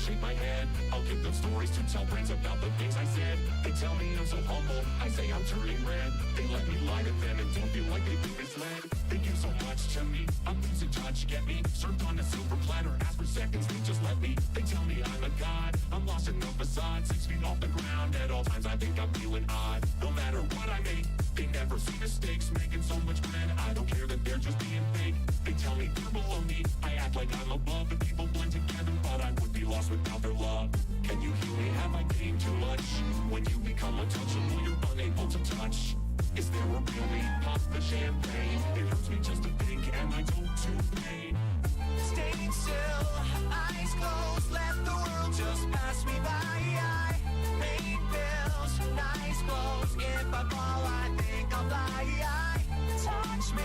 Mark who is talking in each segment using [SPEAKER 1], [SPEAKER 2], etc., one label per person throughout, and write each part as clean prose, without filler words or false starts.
[SPEAKER 1] shake my head. I'll give them stories to tell friends about the things I said. They tell me I'm so humble, I say I'm turning red. They let me lie to them and don't feel like they've been misled. They give so much to me, I'm losing touch, get me? Served on a silver platter, ask for seconds, they just let me. They tell me I'm a god, I'm lost in the facade. 6 feet off the ground, at all times I think I'm feeling odd. No matter what I make, they never see mistakes. Making so much bread, I don't care that they're just being fake. They tell me they're below me, I act like I'm above. The people blend together, but I would be lost without their love. Can you heal me? Have I gained too much? When you become untouchable, you're unable to touch. Is there a real need? Pop the champagne. It hurts me just to think, am I told to pain? Staying still, eyes closed, let the world just pass me by. I make bills, nice clothes. If I fall, I think I'll fly. Touch me,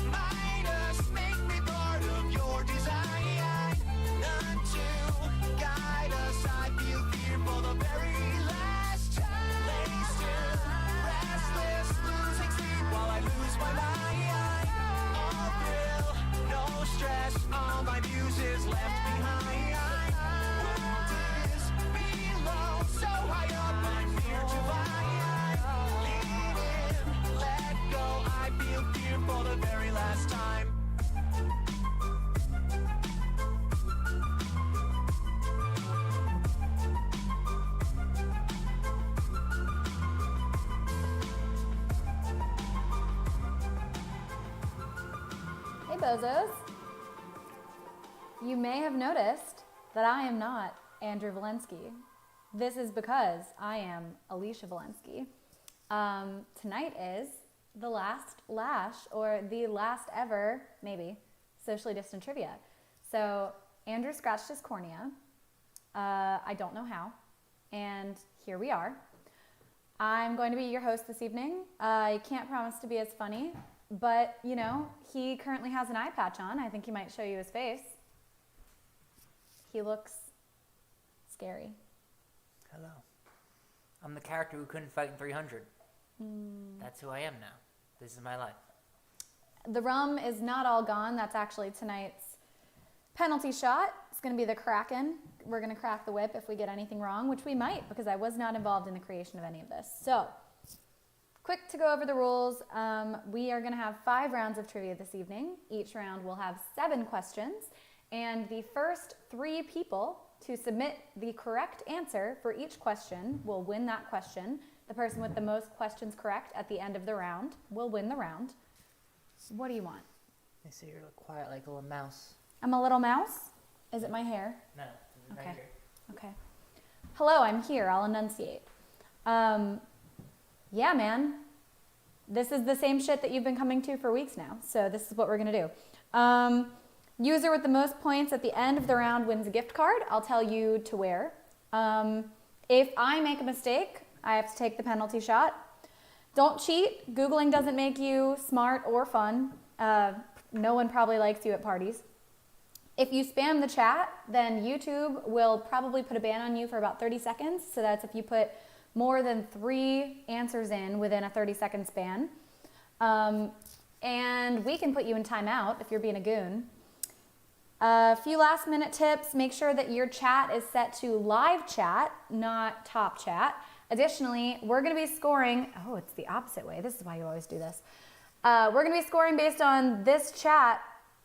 [SPEAKER 1] Midas, make me part of your design. None to guide us, I feel fear for the very last time. Lay still, restless, losing sleep while I lose my mind. All thrill, no stress, all my muses left behind. World is below, so high up, I'm fear to fly. Lean in, let go, I feel fear for the very last time.
[SPEAKER 2] Hey bozos. You may have noticed that I am not Andrew Valensky. This is because I am Alicia Valensky. Tonight is the last Lash, or the last ever, maybe, socially distant trivia. So Andrew scratched his cornea. I don't know how. And here we are. I'm going to be your host this evening. I can't promise to be as funny, but, you know, he currently has an eye patch on. I think he might show you his face. He looks scary.
[SPEAKER 3] Hello. I'm the character who couldn't fight in 300. That's who I am now. This is my life.
[SPEAKER 2] The rum is not all gone. That's actually tonight's penalty shot. It's going to be the Kraken. We're going to crack the whip if we get anything wrong, which we might, because I was not involved in the creation of any of this. So, quick to go over the rules. We are going to have 5 rounds of trivia this evening. Each round will have 7 questions, and the first 3 people to submit the correct answer for each question will win that question. The person with the most questions correct at the end of the round will win the round. What do you want?
[SPEAKER 3] They say you're quiet like a little mouse.
[SPEAKER 2] I'm a little mouse? Is it my hair?
[SPEAKER 3] No, it's
[SPEAKER 2] Okay.
[SPEAKER 3] right here.
[SPEAKER 2] Okay. Hello, I'm here. I'll enunciate. Yeah, man. This is the same shit that you've been coming to for weeks now. So this is what we're going to do. User with the most points at the end of the round wins a gift card. I'll tell you to where. If I make a mistake, I have to take the penalty shot. Don't cheat. Googling doesn't make you smart or fun. No one probably likes you at parties. If you spam the chat, then YouTube will probably put a ban on you for about 30 seconds. So that's if you put more than 3 answers in within a 30-second span. And we can put you in timeout if you're being a goon. A few last minute tips. Make sure that your chat is set to live chat, not top chat. Additionally, we're going to be scoring. Oh, it's the opposite way. This is why you always do this. We're going to be scoring based on this chat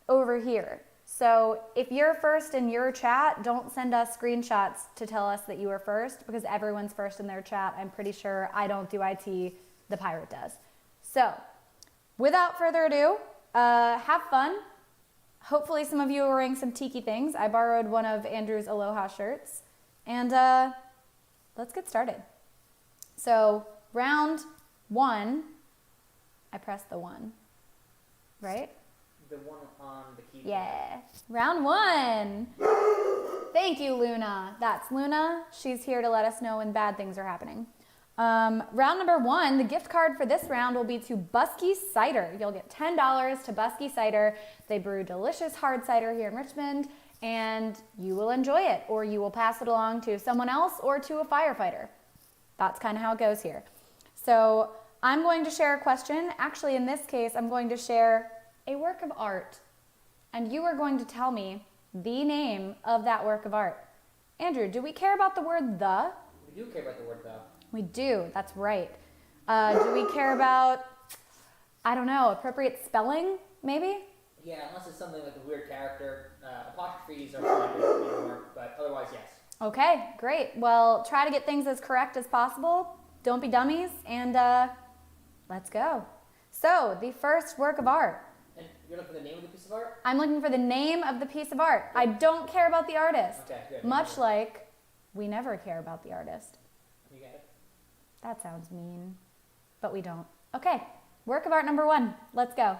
[SPEAKER 2] over here. So if you're first in your chat, don't send us screenshots to tell us that you were first, because everyone's first in their chat. I'm pretty sure I don't do IT, the pirate does. So without further ado, have fun. Hopefully some of you are wearing some tiki things. I borrowed one of Andrew's Aloha shirts. And let's get started. So round 1, I pressed the 1, right?
[SPEAKER 3] The one on the keyboard.
[SPEAKER 2] Yeah. Round 1. Thank you, Luna. That's Luna. She's here to let us know when bad things are happening. Round number 1, the gift card for this round will be to Buskey Cider. You'll get $10 to Buskey Cider. They brew delicious hard cider here in Richmond, and you will enjoy it, or you will pass it along to someone else or to a firefighter. That's kind of how it goes here. So I'm going to share a question. Actually, in this case, I'm going to share a work of art, and you are going to tell me the name of that work of art. Andrew, do we care about the word the?
[SPEAKER 3] We do care about the word though.
[SPEAKER 2] We do, that's right. Do we care about, I don't know, appropriate spelling, maybe?
[SPEAKER 3] Yeah, unless it's something like a weird character. Apostrophes are fine anymore, but otherwise, yes.
[SPEAKER 2] Okay, great. Well, try to get things as correct as possible. Don't be dummies, and let's go. So, the first work of art.
[SPEAKER 3] And you're looking for the name of the piece of art?
[SPEAKER 2] I'm looking for the name of the piece of art. I don't care about the artist.
[SPEAKER 3] Okay, good.
[SPEAKER 2] Much like we never care about the artist.
[SPEAKER 3] You get it?
[SPEAKER 2] That sounds mean, but we don't. Okay, work of art number 1. Let's go.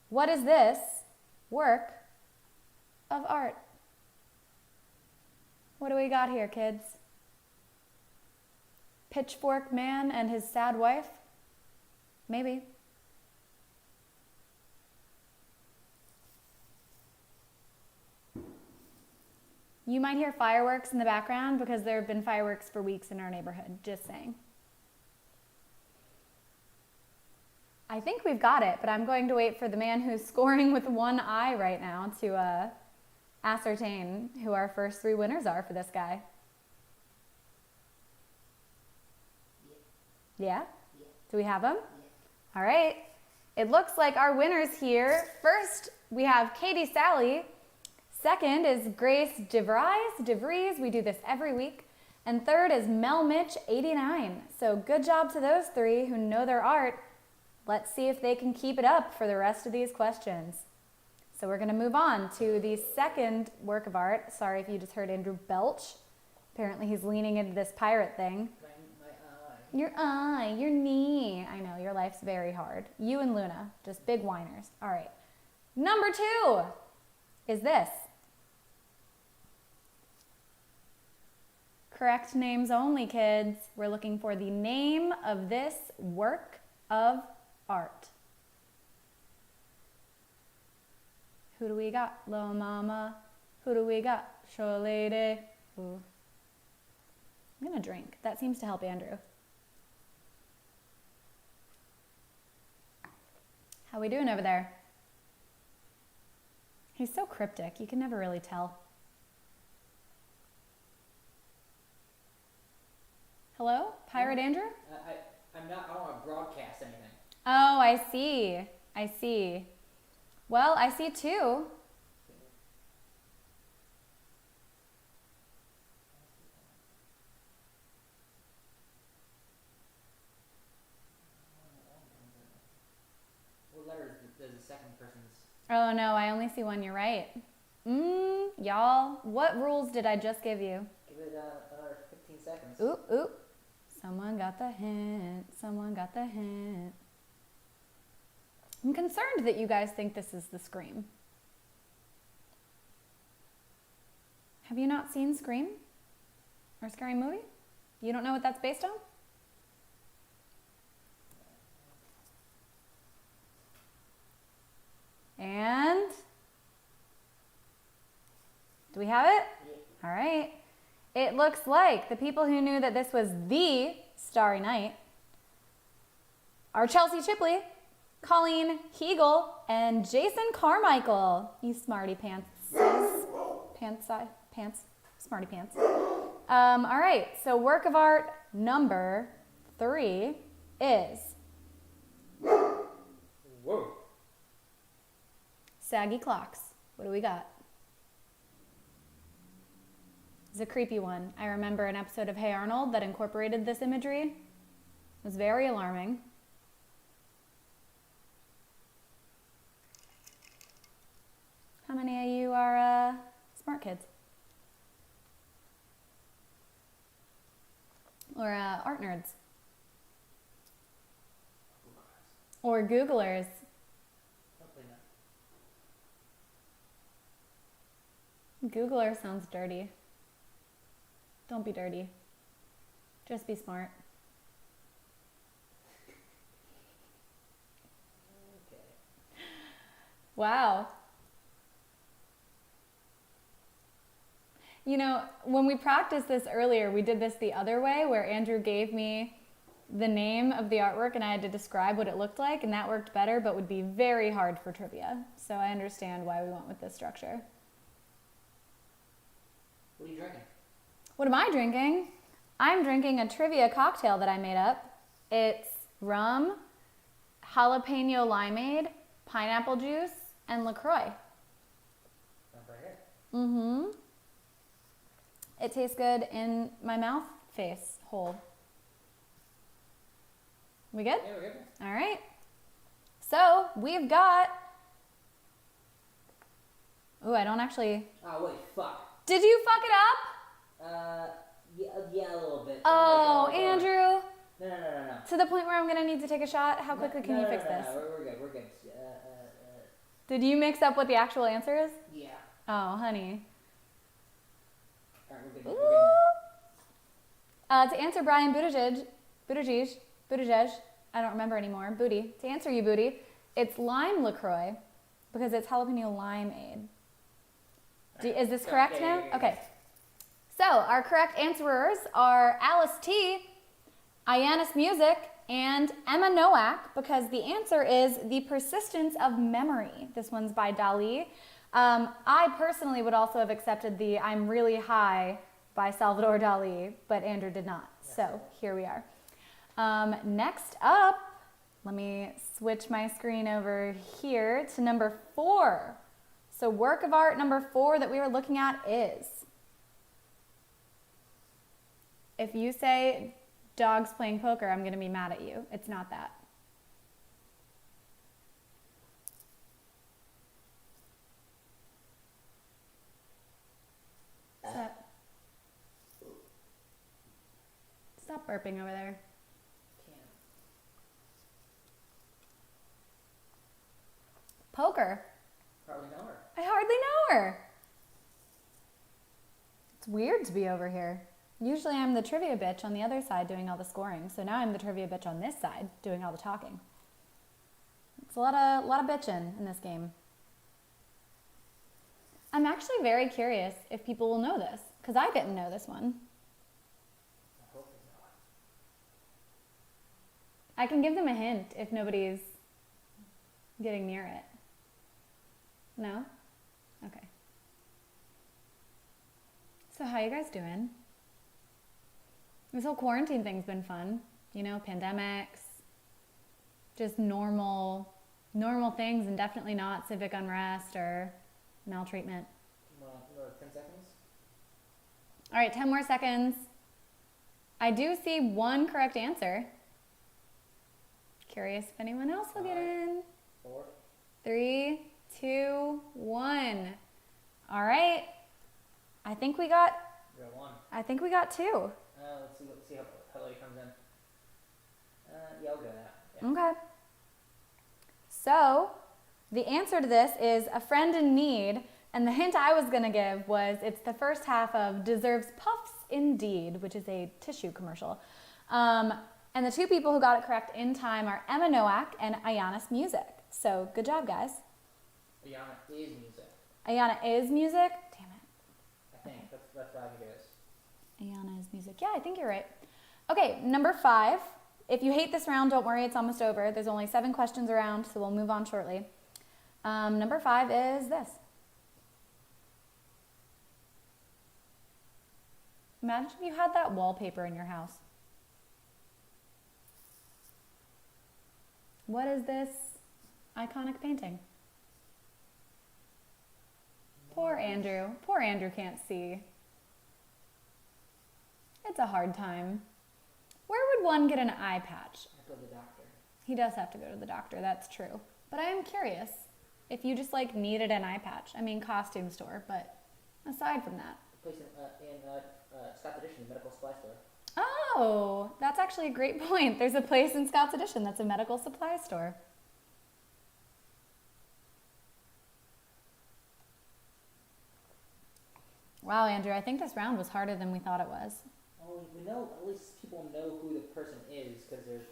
[SPEAKER 2] What is this work of art? What do we got here, kids? Pitchfork man and his sad wife? Maybe. You might hear fireworks in the background because there have been fireworks for weeks in our neighborhood, just saying. I think we've got it, but I'm going to wait for the man who's scoring with one eye right now to ascertain who our first 3 winners are for this guy. Yeah? Do we have them? All right. It looks like our winners here. First, we have Katie Sally. Second is Grace DeVries. We do this every week. And third is Mel Mitch 89. So good job to those 3 who know their art. Let's see if they can keep it up for the rest of these questions. So we're going to move on to the second work of art. Sorry if you just heard Andrew belch. Apparently he's leaning into this pirate thing.
[SPEAKER 3] My eye.
[SPEAKER 2] Your eye, your knee. I know, your life's very hard. You and Luna, just big whiners. All right. Number 2 is this. Correct names only, kids. We're looking for the name of this work of art. Who do we got? Little mama. Who do we got? Show lady. Ooh. I'm gonna drink. That seems to help Andrew. How we doing over there? He's so cryptic. You can never really tell. Hello? Pirate Andrew?
[SPEAKER 3] I'm not, I don't want to broadcast anything.
[SPEAKER 2] Oh, I see. I see. Well, I see 2.
[SPEAKER 3] What letter does the second person's?
[SPEAKER 2] Oh no, I only see 1. You're right. Y'all, what rules did I just give you?
[SPEAKER 3] Give it another 15 seconds.
[SPEAKER 2] Oop, oop. Someone got the hint. Someone got the hint. I'm concerned that you guys think this is the Scream. Have you not seen Scream? Or Scary Movie? You don't know what that's based on? And? Do we have it?
[SPEAKER 3] Yeah.
[SPEAKER 2] All right. It looks like the people who knew that this was the Starry Night are Chelsea Chipley, Colleen Hegel, and Jason Carmichael. You smarty pants. Smarty pants. All right, so work of art number 3 is
[SPEAKER 3] Whoa.
[SPEAKER 2] saggy clocks. What do we got? It's a creepy one. I remember an episode of Hey Arnold that incorporated this imagery. It was very alarming. How many of you are smart kids? Or art nerds? Or Googlers?
[SPEAKER 3] Hopefully not.
[SPEAKER 2] Googler sounds dirty. Don't be dirty. Just be smart.
[SPEAKER 3] Okay.
[SPEAKER 2] Wow. You know, when we practiced this earlier, we did this the other way, where Andrew gave me the name of the artwork and I had to describe what it looked like, and that worked better, but would be very hard for trivia. So I understand why we went with this structure.
[SPEAKER 3] What are you drinking?
[SPEAKER 2] What am I drinking? I'm drinking a trivia cocktail that I made up. It's rum, jalapeno limeade, pineapple juice, and LaCroix.
[SPEAKER 3] Sounds right here.
[SPEAKER 2] Mm-hmm. It tastes good in my mouth face hole. We good?
[SPEAKER 3] Yeah, we're good.
[SPEAKER 2] All right. So we've got. Ooh, I don't actually.
[SPEAKER 3] Oh, wait, fuck.
[SPEAKER 2] Did you fuck it up?
[SPEAKER 3] Yeah, a little bit.
[SPEAKER 2] Oh,
[SPEAKER 3] Don't worry.
[SPEAKER 2] Andrew.
[SPEAKER 3] No.
[SPEAKER 2] To the point where I'm gonna need to take a shot. How quickly can you fix this?
[SPEAKER 3] No, we're good.
[SPEAKER 2] Did you mix up what the actual answer is?
[SPEAKER 3] Yeah.
[SPEAKER 2] Oh, honey.
[SPEAKER 3] Alright, we're good.
[SPEAKER 2] To answer Brian Buttigieg, I don't remember anymore. Booty. To answer you, Booty, it's lime LaCroix because it's jalapeno limeade. Is this correct now?
[SPEAKER 3] Yeah.
[SPEAKER 2] Okay. So our correct answerers are Alice T, Ionis Music, and Emma Nowak, because the answer is The Persistence of Memory. This one's by Dali. I personally would also have accepted the I'm Really High by Salvador Dali, but Andrew did not. So here we are. Next up, let me switch my screen over here to number 4. So work of art number 4 that we are looking at is, if you say dogs playing poker, I'm going to be mad at you. It's not that. Stop burping over there. Poker.
[SPEAKER 3] Hardly know her.
[SPEAKER 2] I hardly know her. It's weird to be over here. Usually I'm the trivia bitch on the other side doing all the scoring. So now I'm the trivia bitch on this side doing all the talking. It's a lot of bitching in this game. I'm actually very curious if people will know this, because I didn't know this one.
[SPEAKER 3] I hope they know it.
[SPEAKER 2] I can give them a hint if nobody's getting near it. No? Okay. So how you guys doing? This whole quarantine thing's been fun. You know, pandemics, just normal things, and definitely not civic unrest or maltreatment.
[SPEAKER 3] 10 seconds?
[SPEAKER 2] All right, 10 more seconds. I do see one correct answer. Curious if anyone else will get in.
[SPEAKER 3] 4.
[SPEAKER 2] 3, 2, 1. All right. I think we got
[SPEAKER 3] 1.
[SPEAKER 2] 2.
[SPEAKER 3] Let's see how late it comes in. Yeah, I'll go that. Yeah.
[SPEAKER 2] Okay. So, the answer to this is A Friend in Need, and the hint I was going to give was it's the first half of Deserves Puffs Indeed, which is a tissue commercial. And the 2 people who got it correct in time are Emma Nowak and Ionis Music. So, good job, guys.
[SPEAKER 3] Ayana is music.
[SPEAKER 2] Ayana is music? Damn it.
[SPEAKER 3] I think. That's what I think it is.
[SPEAKER 2] Ayana is music. Yeah, I think you're right. Okay, number 5. If you hate this round, don't worry, it's almost over. There's only 7 questions around, so we'll move on shortly. Number 5 is this. Imagine if you had that wallpaper in your house. What is this iconic painting? Poor Andrew. Poor Andrew can't see. It's a hard time. Where would one get an eye patch?
[SPEAKER 3] I go to the doctor.
[SPEAKER 2] He does have to go to the doctor, that's true. But I am curious if you just like needed an eye patch. I mean, costume store, but aside from that.
[SPEAKER 3] Place in Scott's Addition, the medical supply store.
[SPEAKER 2] Oh, that's actually a great point. There's a place in Scott's Addition that's a medical supply store. Wow, Andrew, I think this round was harder than we thought it was.
[SPEAKER 3] Well, we know, at least people know who the person is because they're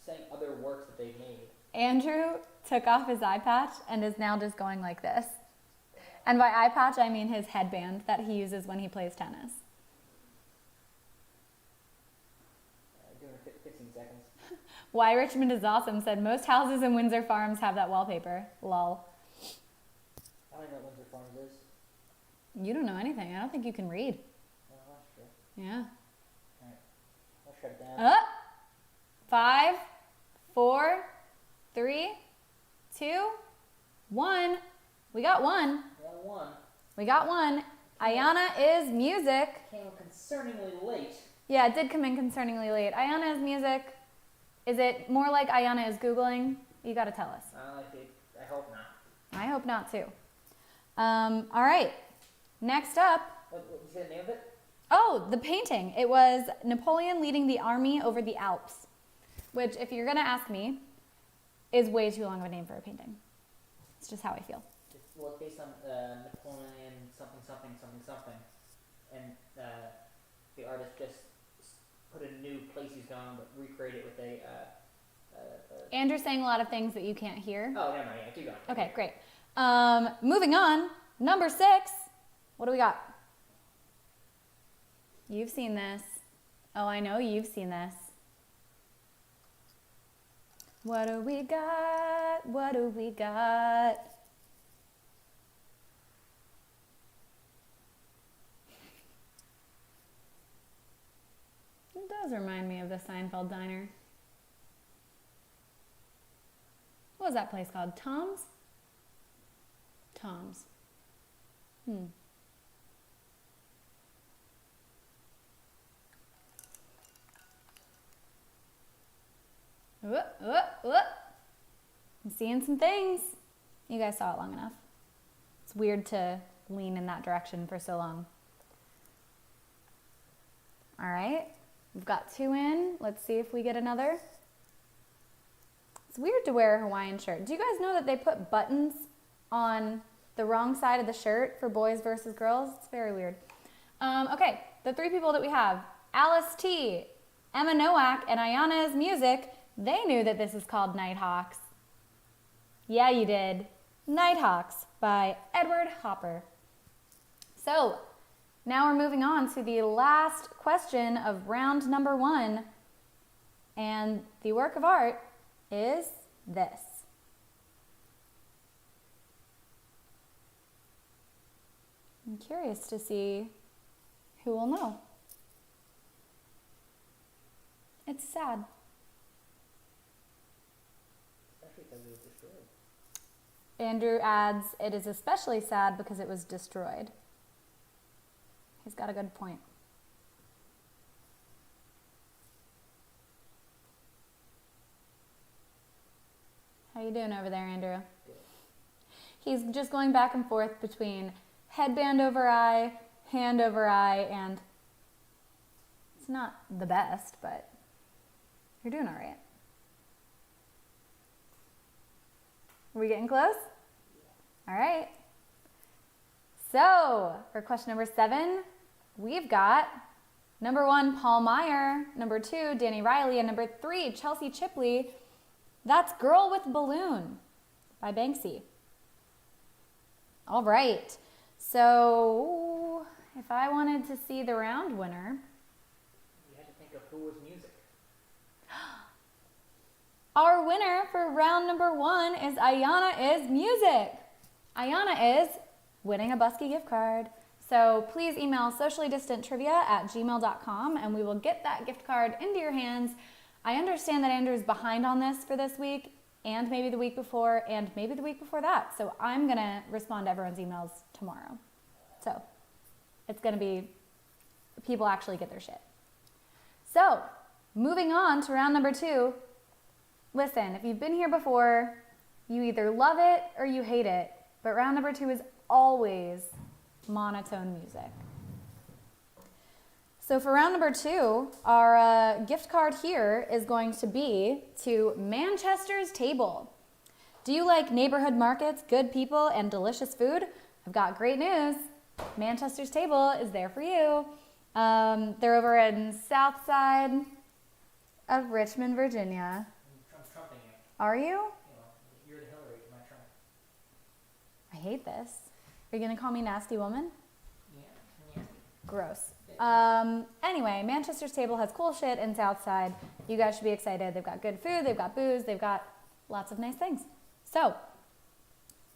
[SPEAKER 3] saying other works that they've made.
[SPEAKER 2] Andrew took off his eye patch and is now just going like this. And by eye patch, I mean his headband that he uses when he plays tennis.
[SPEAKER 3] Doing 15 seconds.
[SPEAKER 2] Why Richmond is awesome said most houses in Windsor Farms have that wallpaper. Lol.
[SPEAKER 3] I don't know what Windsor Farms is.
[SPEAKER 2] You don't know anything. I don't think you can read.
[SPEAKER 3] Well, that's true.
[SPEAKER 2] Yeah.
[SPEAKER 3] Alright. I'll shut it down.
[SPEAKER 2] 5, 4, 3, 2, 1. We got one.
[SPEAKER 3] Well, one.
[SPEAKER 2] We got one. Ayana is music.
[SPEAKER 3] Came concerningly late.
[SPEAKER 2] Yeah, it did come in concerningly late. Ayana is music. Is it more like Ayana is Googling? You got to tell us.
[SPEAKER 3] I hope not.
[SPEAKER 2] I hope not too. All right. Next up.
[SPEAKER 3] What did you say the name of it?
[SPEAKER 2] Oh, the painting. It was Napoleon leading the army over the Alps, which, if you're going to ask me, is way too long of a name for a painting. It's just how I feel.
[SPEAKER 3] Well, it's based on Napoleon something. And the artist just put a new place he's gone, but recreate it with a...
[SPEAKER 2] Andrew's saying a lot of things that you can't hear.
[SPEAKER 3] Oh, never mind. Yeah, keep going.
[SPEAKER 2] Okay, great. Moving on. Number 6. What do we got? You've seen this. Oh, I know you've seen this. What do we got? What do we got? It does remind me of the Seinfeld diner. What was that place called? Tom's? Tom's. I'm seeing some things. You guys saw it long enough. It's weird to lean in that direction for so long. All right, we've got 2 in. Let's see if we get another. It's weird to wear a Hawaiian shirt. Do you guys know that they put buttons on the wrong side of the shirt for boys versus girls? It's very weird. Okay, the 3 people that we have, Alice T, Emma Nowak, and Ayana's music, they knew that this is called Nighthawks. Yeah, you did. Nighthawks by Edward Hopper. So, now we're moving on to the last question of round number 1. And the work of art is this. I'm curious to see who will know. It's sad.
[SPEAKER 3] Especially because it was destroyed.
[SPEAKER 2] Andrew adds, it is especially sad because it was destroyed. He's got a good point. How you doing over there, Andrew?
[SPEAKER 3] Good.
[SPEAKER 2] He's just going back and forth between headband over eye, hand over eye, and it's not the best, but you're doing all right. Are we getting close? All right. So, for question number 7, we've got number 1, Paul Meyer, number 2, Danny Riley, and number 3, Chelsea Chipley. That's Girl with Balloon by Banksy. All right. So, if I wanted to see the round winner,
[SPEAKER 3] You had to think of who was music.
[SPEAKER 2] our winner for round number 1 is Ayana is Music. Ayana is winning a Buskey gift card. So please email sociallydistanttrivia@gmail.com and we will get that gift card into your hands. I understand that Andrew's behind on this for this week and maybe the week before and maybe the week before that. So I'm going to respond to everyone's emails tomorrow. So it's going to be people actually get their shit. So moving on to round number 2. Listen, if you've been here before, you either love it or you hate it. But round number 2 is always monotone music. So for round number 2, our gift card here is going to be to Manchester's Table. Do you like neighborhood markets, good people, and delicious food? I've got great news. Manchester's Table is there for you. They're over in south side of Richmond, Virginia.
[SPEAKER 3] I'm trumping you.
[SPEAKER 2] Are you?
[SPEAKER 3] You know, you're the Hillary to my Trump.
[SPEAKER 2] I hate this. Are you going to call me nasty woman?
[SPEAKER 3] Yeah.
[SPEAKER 2] Gross. Anyway, Manchester's Table has cool shit in Southside. You guys should be excited. They've got good food, they've got booze, they've got lots of nice things. So,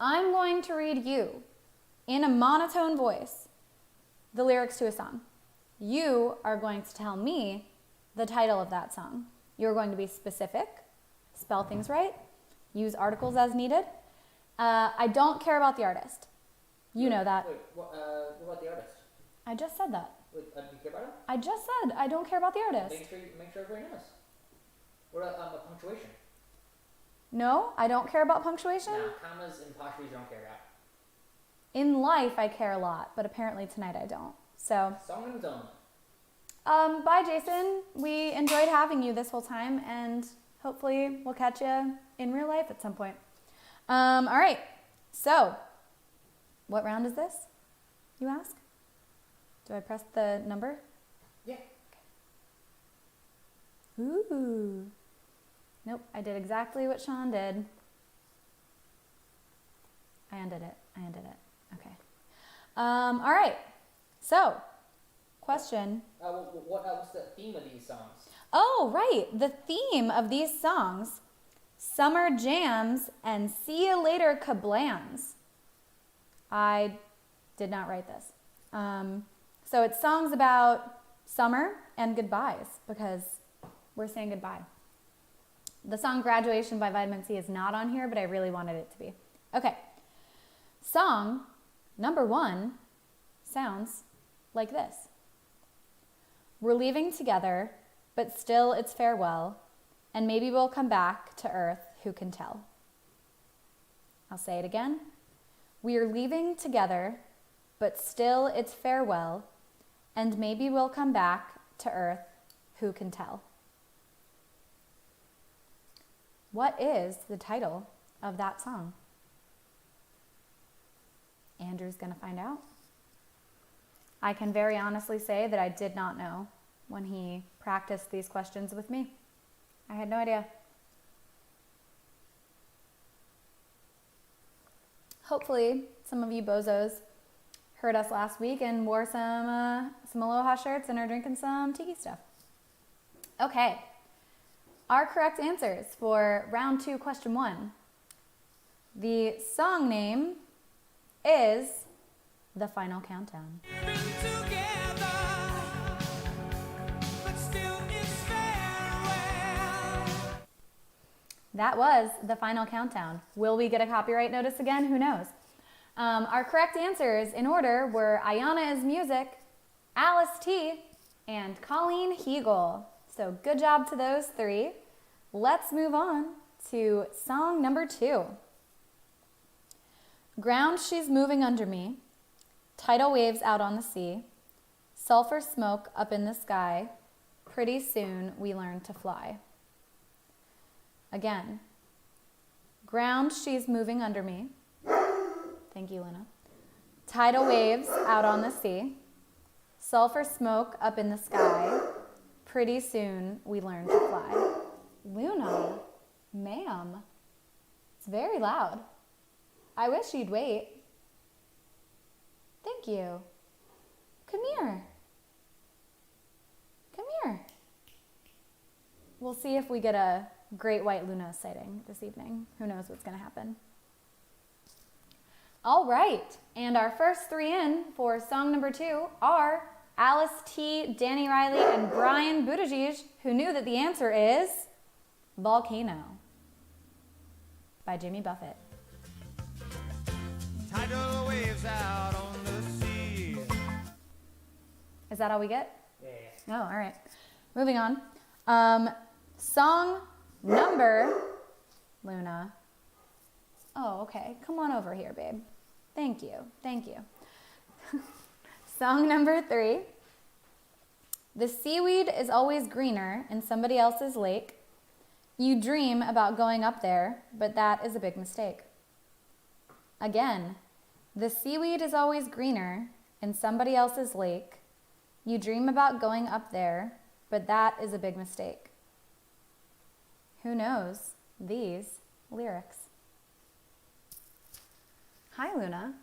[SPEAKER 2] I'm going to read you, in a monotone voice, the lyrics to a song. You are going to tell me the title of that song. You're going to be specific, spell things right, use articles as needed. I don't care about the artist. You know that.
[SPEAKER 3] Wait, what about the artist?
[SPEAKER 2] I just said that.
[SPEAKER 3] Wait, do you care about him?
[SPEAKER 2] I just said I don't care about the artist.
[SPEAKER 3] Make sure everybody knows. What about punctuation?
[SPEAKER 2] No, I don't care about punctuation.
[SPEAKER 3] No, commas and apostrophes you don't care about.
[SPEAKER 2] In life, I care a lot, but apparently tonight I don't. So,
[SPEAKER 3] Song names only.
[SPEAKER 2] bye, Jason. We enjoyed having you this whole time, and hopefully we'll catch you in real life at some point. All right. So, what round is this? You ask? Do I press the number?
[SPEAKER 3] Yeah.
[SPEAKER 2] Ooh. Nope, I did exactly what Sean did. I undid it. Okay. All right. So, question.
[SPEAKER 3] What's the theme of these songs?
[SPEAKER 2] Oh, right. The theme of these songs, summer jams and see you later kablams. I did not write this. So it's songs about summer and goodbyes because we're saying goodbye. The song Graduation by Vitamin C is not on here, but I really wanted it to be. Okay. Song number 1 sounds like this. We're leaving together, but still it's farewell, and maybe we'll come back to earth, who can tell? I'll say it again. We are leaving together, but still it's farewell, and maybe we'll come back to earth, who can tell? What is the title of that song? Andrew's gonna find out. I can very honestly say that I did not know when he practiced these questions with me. I had no idea. Hopefully, some of you bozos heard us last week and wore some Aloha shirts and are drinking some tiki stuff. Okay, our correct answers for round 2, question 1. The song name is The Final Countdown. That was The Final Countdown. Will we get a copyright notice again? Who knows? Our correct answers in order were Ayana is Music, Alice T, and Colleen Hegel. So good job to those 3. Let's move on to song number 2. Ground she's moving under me, tidal waves out on the sea, sulfur smoke up in the sky, pretty soon we learn to fly. Again, ground she's moving under me. Thank you, Luna. Tidal waves out on the sea, sulfur smoke up in the sky, pretty soon we learn to fly. Luna, ma'am, it's very loud. I wish you'd wait. Thank you. Come here. Come here. We'll see if we get a great white Luna sighting this evening. Who knows what's going to happen. All right. And our first 3 in for song number 2 are Alice T, Danny Riley, and Brian Buttigieg, who knew that the answer is Volcano by Jimmy Buffett.
[SPEAKER 4] Tidal waves out on the sea.
[SPEAKER 2] Is that all we get?
[SPEAKER 3] Yeah.
[SPEAKER 2] Oh, all right. Moving on. Song number, Luna. Oh, okay. Come on over here, babe. Thank you. Song number 3. The seaweed is always greener in somebody else's lake. You dream about going up there, but that is a big mistake. Again, the seaweed is always greener in somebody else's lake. You dream about going up there, but that is a big mistake. Who knows these lyrics? Hi, Luna.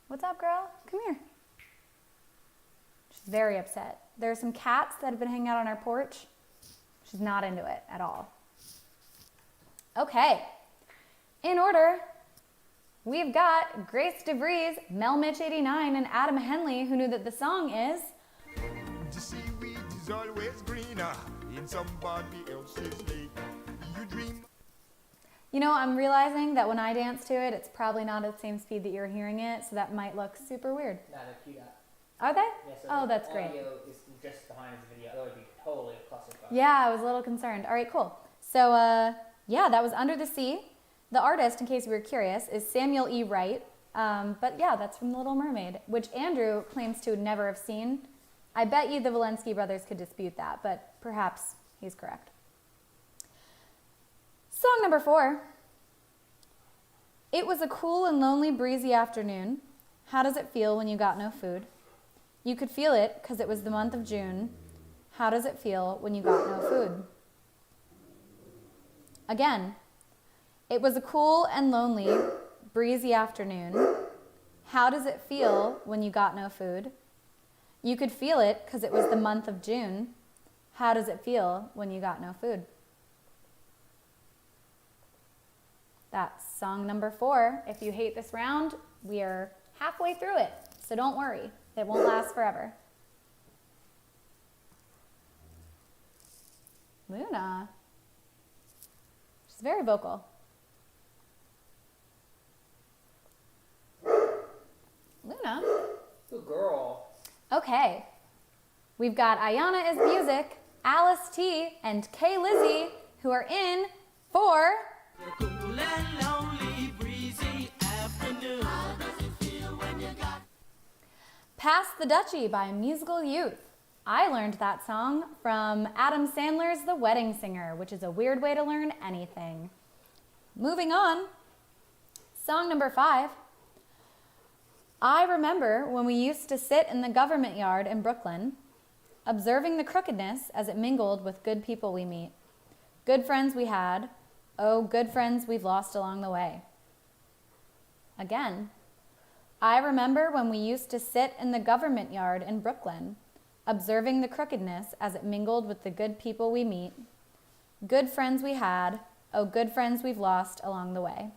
[SPEAKER 2] What's up, girl? Come here. She's very upset. There are some cats that have been hanging out on our porch. She's not into it at all. Okay. In order, we've got Grace DeVries, Mel Mitch 89, and Adam Henley, who knew that the song is
[SPEAKER 4] The seaweed is always greener in somebody else's lake. You dream.
[SPEAKER 2] You know, I'm realizing that when I dance to it, it's probably not at the same speed that you're hearing it, so that might look super weird.
[SPEAKER 3] No, they're queued up.
[SPEAKER 2] Are they?
[SPEAKER 3] Yeah, so
[SPEAKER 2] Oh,
[SPEAKER 3] the
[SPEAKER 2] that's great.
[SPEAKER 3] audio is just behind the video. That would be totally a clusterfuck.
[SPEAKER 2] Yeah, I was a little concerned. All right, cool. So, yeah, that was Under the Sea. The artist, in case you were curious, is Samuel E. Wright. But yeah, that's from The Little Mermaid, which Andrew claims to never have seen. I bet you the Walensky brothers could dispute that, but perhaps he's correct. Song number 4. It was a cool and lonely breezy afternoon. How does it feel when you got no food? You could feel it because it was the month of June. How does it feel when you got no food? Again, it was a cool and lonely breezy afternoon. How does it feel when you got no food? You could feel it because it was the month of June. How does it feel when you got no food? That's song number 4. If you hate this round, we are halfway through it, so don't worry. It won't last forever. Luna. She's very vocal. Luna.
[SPEAKER 3] Good girl.
[SPEAKER 2] Okay. We've got Ayana is Music, Alice T, and Kay Lizzie, who are in for
[SPEAKER 5] Cool and lonely, breezy afternoon.
[SPEAKER 2] Pass the Dutchie by Musical Youth. I learned that song from Adam Sandler's The Wedding Singer, which is a weird way to learn anything. Moving on. Song number 5. I remember when we used to sit in the government yard in Brooklyn, observing the crookedness as it mingled with good people we meet. Good friends we had, oh, good friends we've lost along the way. Again. I remember when we used to sit in the government yard in Brooklyn, observing the crookedness as it mingled with the good people we meet. Good friends we had, oh, good friends we've lost along the way.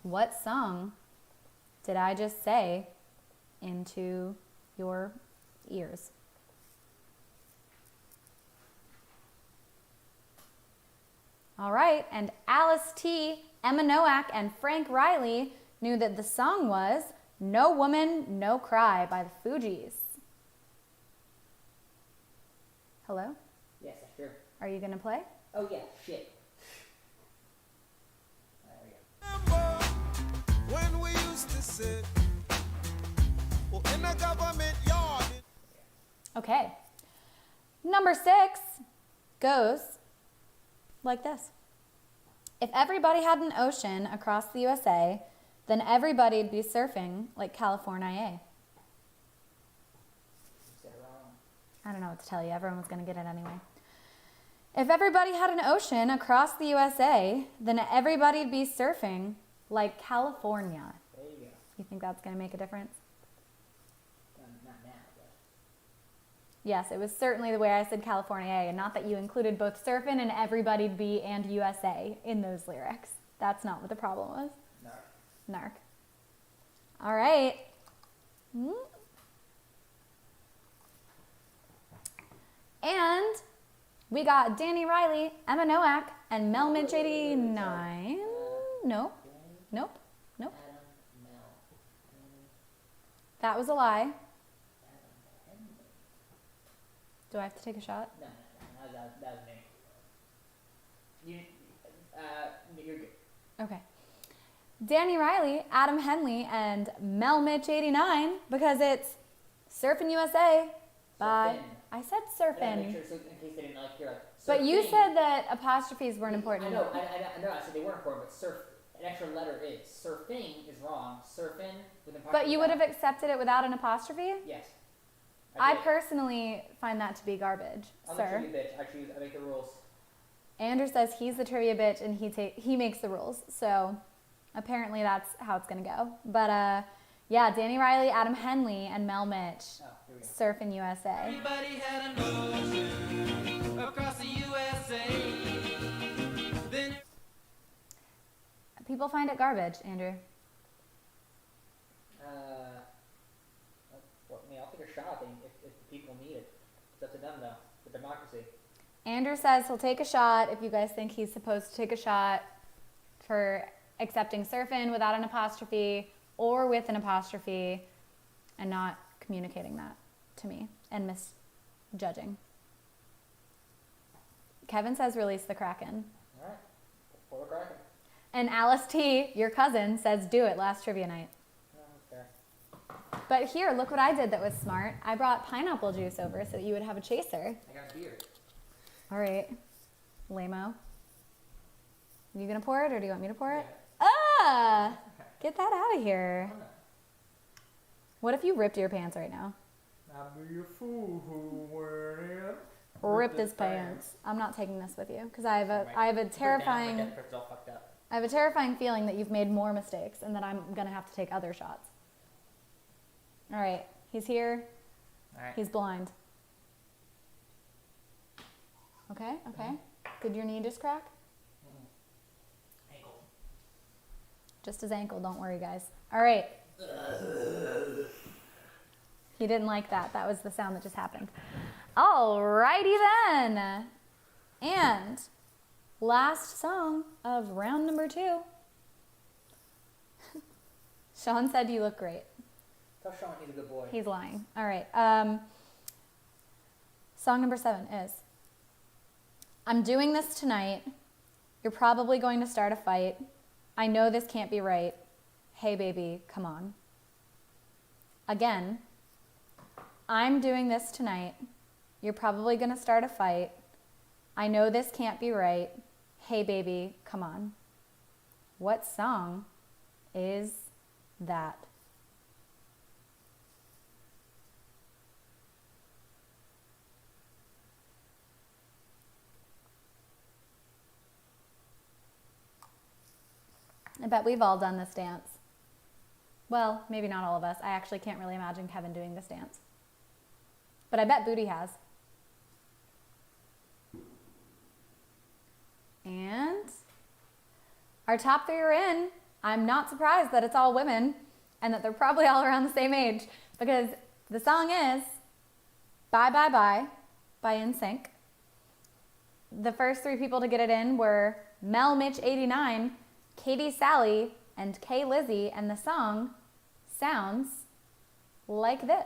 [SPEAKER 2] What song did I just say into your ears? All right, and Alice T, Emma Nowak, and Frank Riley knew that the song was No Woman, No Cry by the Fugees. Hello?
[SPEAKER 3] Yes, sure.
[SPEAKER 2] Are you gonna play?
[SPEAKER 3] Oh yeah, shit. There we go.
[SPEAKER 4] Remember when we used to sit in a government yard.
[SPEAKER 2] Okay. Number 6 goes like this. If everybody had an ocean across the USA, then everybody'd be surfing like California.
[SPEAKER 3] You said it wrong.
[SPEAKER 2] I don't know what to tell you. Everyone was going to get it anyway. If everybody had an ocean across the USA, then everybody'd be surfing like California.
[SPEAKER 3] There you go.
[SPEAKER 2] You think that's going to make a difference?
[SPEAKER 3] Not now, but
[SPEAKER 2] Yes, it was certainly the way I said California, and not that you included both surfing and everybody'd be and USA in those lyrics. That's not what the problem was.
[SPEAKER 3] no.
[SPEAKER 2] Narc. All right. And we got Danny Riley, Emma Nowak, and Mel Mitch 89. Nope. Nope. Nope.
[SPEAKER 3] Adam, Mel,
[SPEAKER 2] That was a lie.
[SPEAKER 3] Adam, Henry.
[SPEAKER 2] Do I have to take a shot?
[SPEAKER 3] No, that was me. You're good.
[SPEAKER 2] Okay. Danny Riley, Adam Henley, and Mel Mitch 89, because it's Surfin' USA by...
[SPEAKER 3] Surfin'.
[SPEAKER 2] I said
[SPEAKER 3] I gotta
[SPEAKER 2] surfin'.
[SPEAKER 3] make sure, so in case they didn't like hear like.
[SPEAKER 2] But you
[SPEAKER 3] surfing.
[SPEAKER 2] said that apostrophes weren't important.
[SPEAKER 3] I know. I know. I said they weren't important, but an extra letter is. Surfing is wrong. Surfing with an apostrophe.
[SPEAKER 2] But you would have accepted it without an apostrophe?
[SPEAKER 3] Yes.
[SPEAKER 2] I
[SPEAKER 3] did.
[SPEAKER 2] personally find that to be garbage,
[SPEAKER 3] I'm the
[SPEAKER 2] sir.
[SPEAKER 3] trivia bitch. I make the rules.
[SPEAKER 2] Andrew says he's the trivia bitch and he makes the rules. So apparently that's how it's going to go. But yeah, Danny Riley, Adam Henley, and Mel Mitch,
[SPEAKER 3] Oh, here we go.
[SPEAKER 2] Surfin' USA.
[SPEAKER 5] Everybody had an ocean across the USA. Then
[SPEAKER 2] People people find it garbage, Andrew?
[SPEAKER 3] Well, I mean, I'll take a shot if the people need it. It's up to them, though. The democracy.
[SPEAKER 2] Andrew says he'll take a shot if you guys think he's supposed to take a shot for accepting surfing without an apostrophe or with an apostrophe and not communicating that to me and misjudging. Kevin says release the Kraken.
[SPEAKER 3] All right. Pour the Kraken.
[SPEAKER 2] And Alice T, your cousin, says do it last trivia night.
[SPEAKER 3] No, that's fair.
[SPEAKER 2] But here, look what I did that was smart. I brought pineapple juice over so that you would have a chaser.
[SPEAKER 3] I got beer.
[SPEAKER 2] All right. Lame-o. You gonna pour it or do you want me to pour it?
[SPEAKER 3] Yeah.
[SPEAKER 2] Ah! Get that out of here.
[SPEAKER 3] Oh, no.
[SPEAKER 2] What if you ripped your pants right now?
[SPEAKER 4] I'll be a fool who wear
[SPEAKER 2] Ripped his pants. I'm not taking this with you because I have a
[SPEAKER 3] Put it down,
[SPEAKER 2] terrifying
[SPEAKER 3] my death grip's all fucked up.
[SPEAKER 2] I have a terrifying feeling that you've made more mistakes and that I'm gonna have to take other shots. All right, he's here.
[SPEAKER 3] All right.
[SPEAKER 2] He's blind. Okay, okay. Did your knee just crack?
[SPEAKER 3] Ankle.
[SPEAKER 2] Just his ankle, don't worry, guys. All right. He didn't like that. That was the sound that just happened. Alrighty then. And last song of round number 2. Sean said you look great.
[SPEAKER 3] Tell Sean he's a good boy.
[SPEAKER 2] He's lying. All right. Song number 7 is I'm doing this tonight. You're probably going to start a fight. I know this can't be right. Hey, baby, come on. Again, I'm doing this tonight. You're probably going to start a fight. I know this can't be right. Hey, baby, come on. What song is that? I bet we've all done this dance. Well, maybe not all of us. I actually can't really imagine Kevin doing this dance. But I bet Booty has. And our top 3 are in. I'm not surprised that it's all women and that they're probably all around the same age because the song is Bye Bye Bye by NSYNC. The first 3 people to get it in were Mel Mitch 89, Katie Sally, and Kay Lizzie, and the song sounds like this.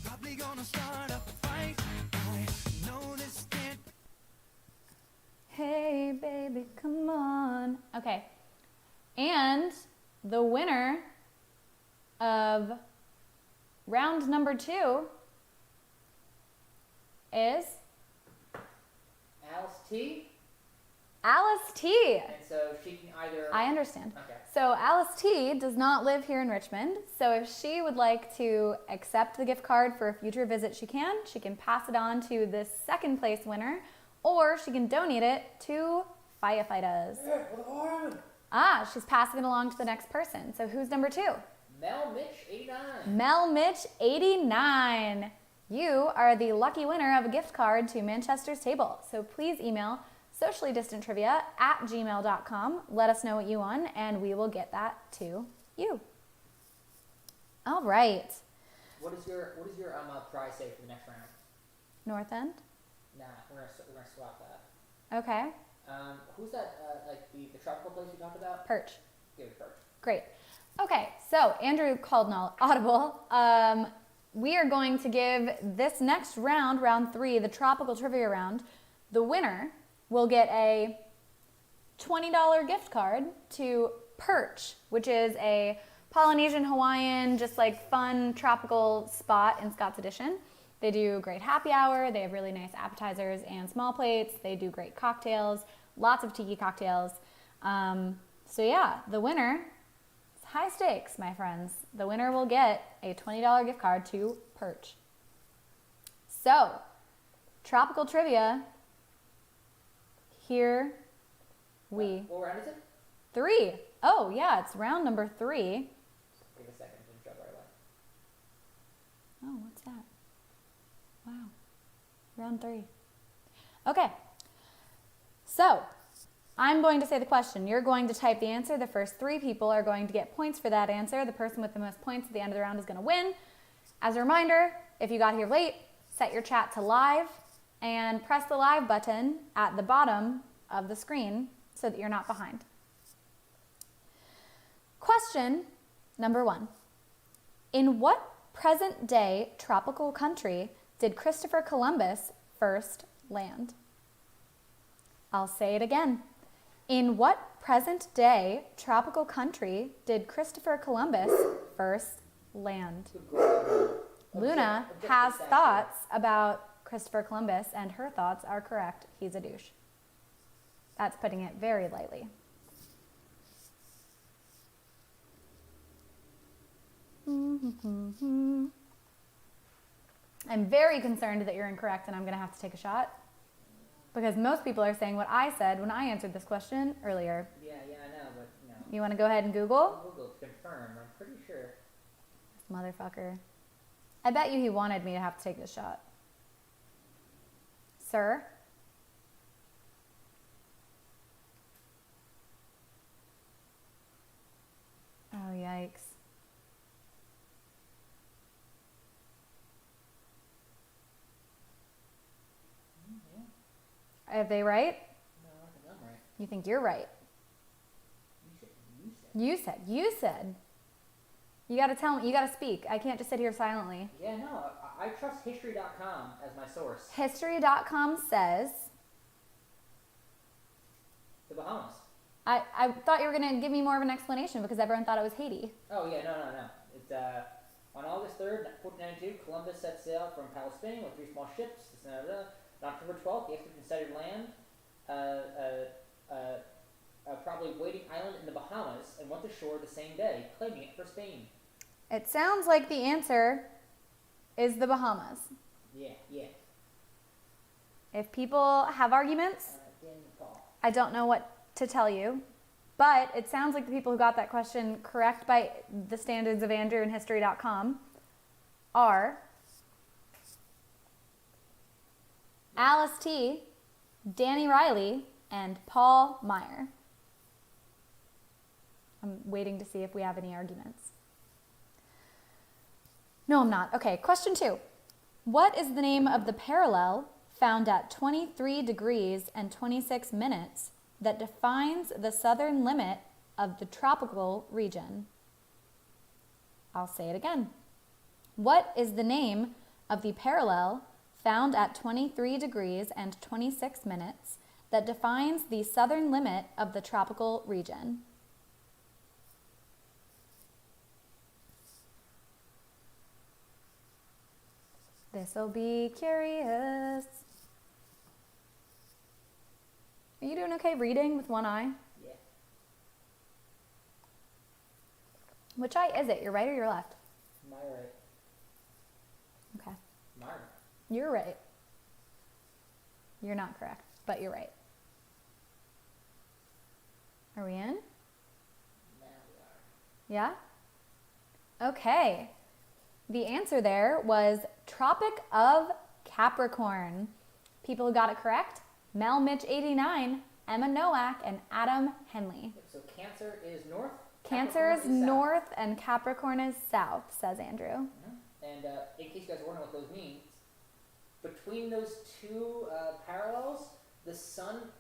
[SPEAKER 5] Probably gonna start a fight. I know this can't.
[SPEAKER 2] Hey, baby, come on. Okay. And the winner of round number 2 is
[SPEAKER 3] Alice T.
[SPEAKER 2] Alice T.
[SPEAKER 3] And so she can either.
[SPEAKER 2] I understand.
[SPEAKER 3] Okay.
[SPEAKER 2] So Alice T does not live here in Richmond. So if she would like to accept the gift card for a future visit, she can. She can pass it on to the second place winner, or she can donate it to firefighters. Ah, she's passing it along to the next person. So who's number 2?
[SPEAKER 3] Mel Mitch 89.
[SPEAKER 2] Mel Mitch 89. You are the lucky winner of a gift card to Manchester's Table. So please email sociallydistanttrivia@gmail.com. Let us know what you won, and we will get that to you. All right.
[SPEAKER 3] What is your prize say for the next round?
[SPEAKER 2] North End.
[SPEAKER 3] Nah, we're gonna swap that.
[SPEAKER 2] Okay.
[SPEAKER 3] Who's that? Like the tropical place we talked about?
[SPEAKER 2] Perch.
[SPEAKER 3] Give it Perch.
[SPEAKER 2] Great. Okay, so Andrew called an audible. We are going to give this next round, round 3, the tropical trivia round. The winner will get a $20 gift card to Perch, which is a Polynesian Hawaiian, just like fun tropical spot in Scott's Addition. They do great happy hour. They have really nice appetizers and small plates. They do great cocktails, lots of tiki cocktails. So yeah, the winner, it's high stakes, my friends. The winner will get a $20 gift card to Perch. So, tropical trivia. Here we.
[SPEAKER 3] What round is it?
[SPEAKER 2] 3. Oh yeah, it's round number 3.
[SPEAKER 3] Give a second to jump right away.
[SPEAKER 2] Oh, what's that? Wow. Round 3. Okay. So, I'm going to say the question. You're going to type the answer. The first 3 people are going to get points for that answer. The person with the most points at the end of the round is going to win. As a reminder, if you got here late, set your chat to live and press the live button at the bottom of the screen so that you're not behind. Question number 1. In what present-day tropical country did Christopher Columbus first land? I'll say it again. In what present-day tropical country did Christopher Columbus first land? Luna has thoughts about Christopher Columbus, and her thoughts are correct. He's a douche. That's putting it very lightly. I'm very concerned that you're incorrect and I'm going to have to take a shot. Because most people are saying what I said when I answered this question earlier.
[SPEAKER 3] Yeah, I know, but no.
[SPEAKER 2] You want to go ahead and Google?
[SPEAKER 3] Google to confirm. I'm pretty sure.
[SPEAKER 2] Motherfucker. I bet you he wanted me to have to take this shot. Sir? Oh, yikes. Are they right?
[SPEAKER 3] No, I think I'm right.
[SPEAKER 2] You think you're right?
[SPEAKER 3] You said.
[SPEAKER 2] You said. You gotta tell me, you gotta speak. I can't just sit here silently.
[SPEAKER 3] Yeah, no, I trust history.com as my source.
[SPEAKER 2] History.com says,
[SPEAKER 3] The Bahamas.
[SPEAKER 2] I thought you were gonna give me more of an explanation because everyone thought it was Haiti.
[SPEAKER 3] Oh, yeah, no. It's, on August 3rd, 1492, Columbus set sail from Palo, Spain with 3 small ships. On October 12th, the expedition sighted land, probably waiting island in the Bahamas, and went ashore the same day, claiming it for Spain.
[SPEAKER 2] It sounds like the answer is the Bahamas.
[SPEAKER 3] Yeah.
[SPEAKER 2] If people have arguments, I don't know what to tell you, but it sounds like the people who got that question correct by the standards of Andrew and history.com are Alice T., Danny Riley, and Paul Meyer. I'm waiting to see if we have any arguments. No, I'm not. Okay, question 2. What is the name of the parallel found at 23 degrees and 26 minutes that defines the southern limit of the tropical region? I'll say it again. What is the name of the parallel found at 23 degrees and 26 minutes that defines the southern limit of the tropical region? This'll be curious. Are you doing okay reading with one eye?
[SPEAKER 3] Yeah.
[SPEAKER 2] Which eye is it? Your right or your left?
[SPEAKER 3] My right.
[SPEAKER 2] Okay.
[SPEAKER 3] My right.
[SPEAKER 2] You're right. You're not correct, but you're right. Are we in?
[SPEAKER 3] Now we are.
[SPEAKER 2] Yeah? Okay. The answer there was Tropic of Capricorn. People who got it correct, Mel Mitch 89, Emma Nowak, and Adam Henley.
[SPEAKER 3] So Cancer is north.
[SPEAKER 2] Cancer is
[SPEAKER 3] Capricorn
[SPEAKER 2] north and Capricorn is south, says Andrew.
[SPEAKER 3] south. And in case you guys are wondering what those mean, between those 2 parallels, the sun,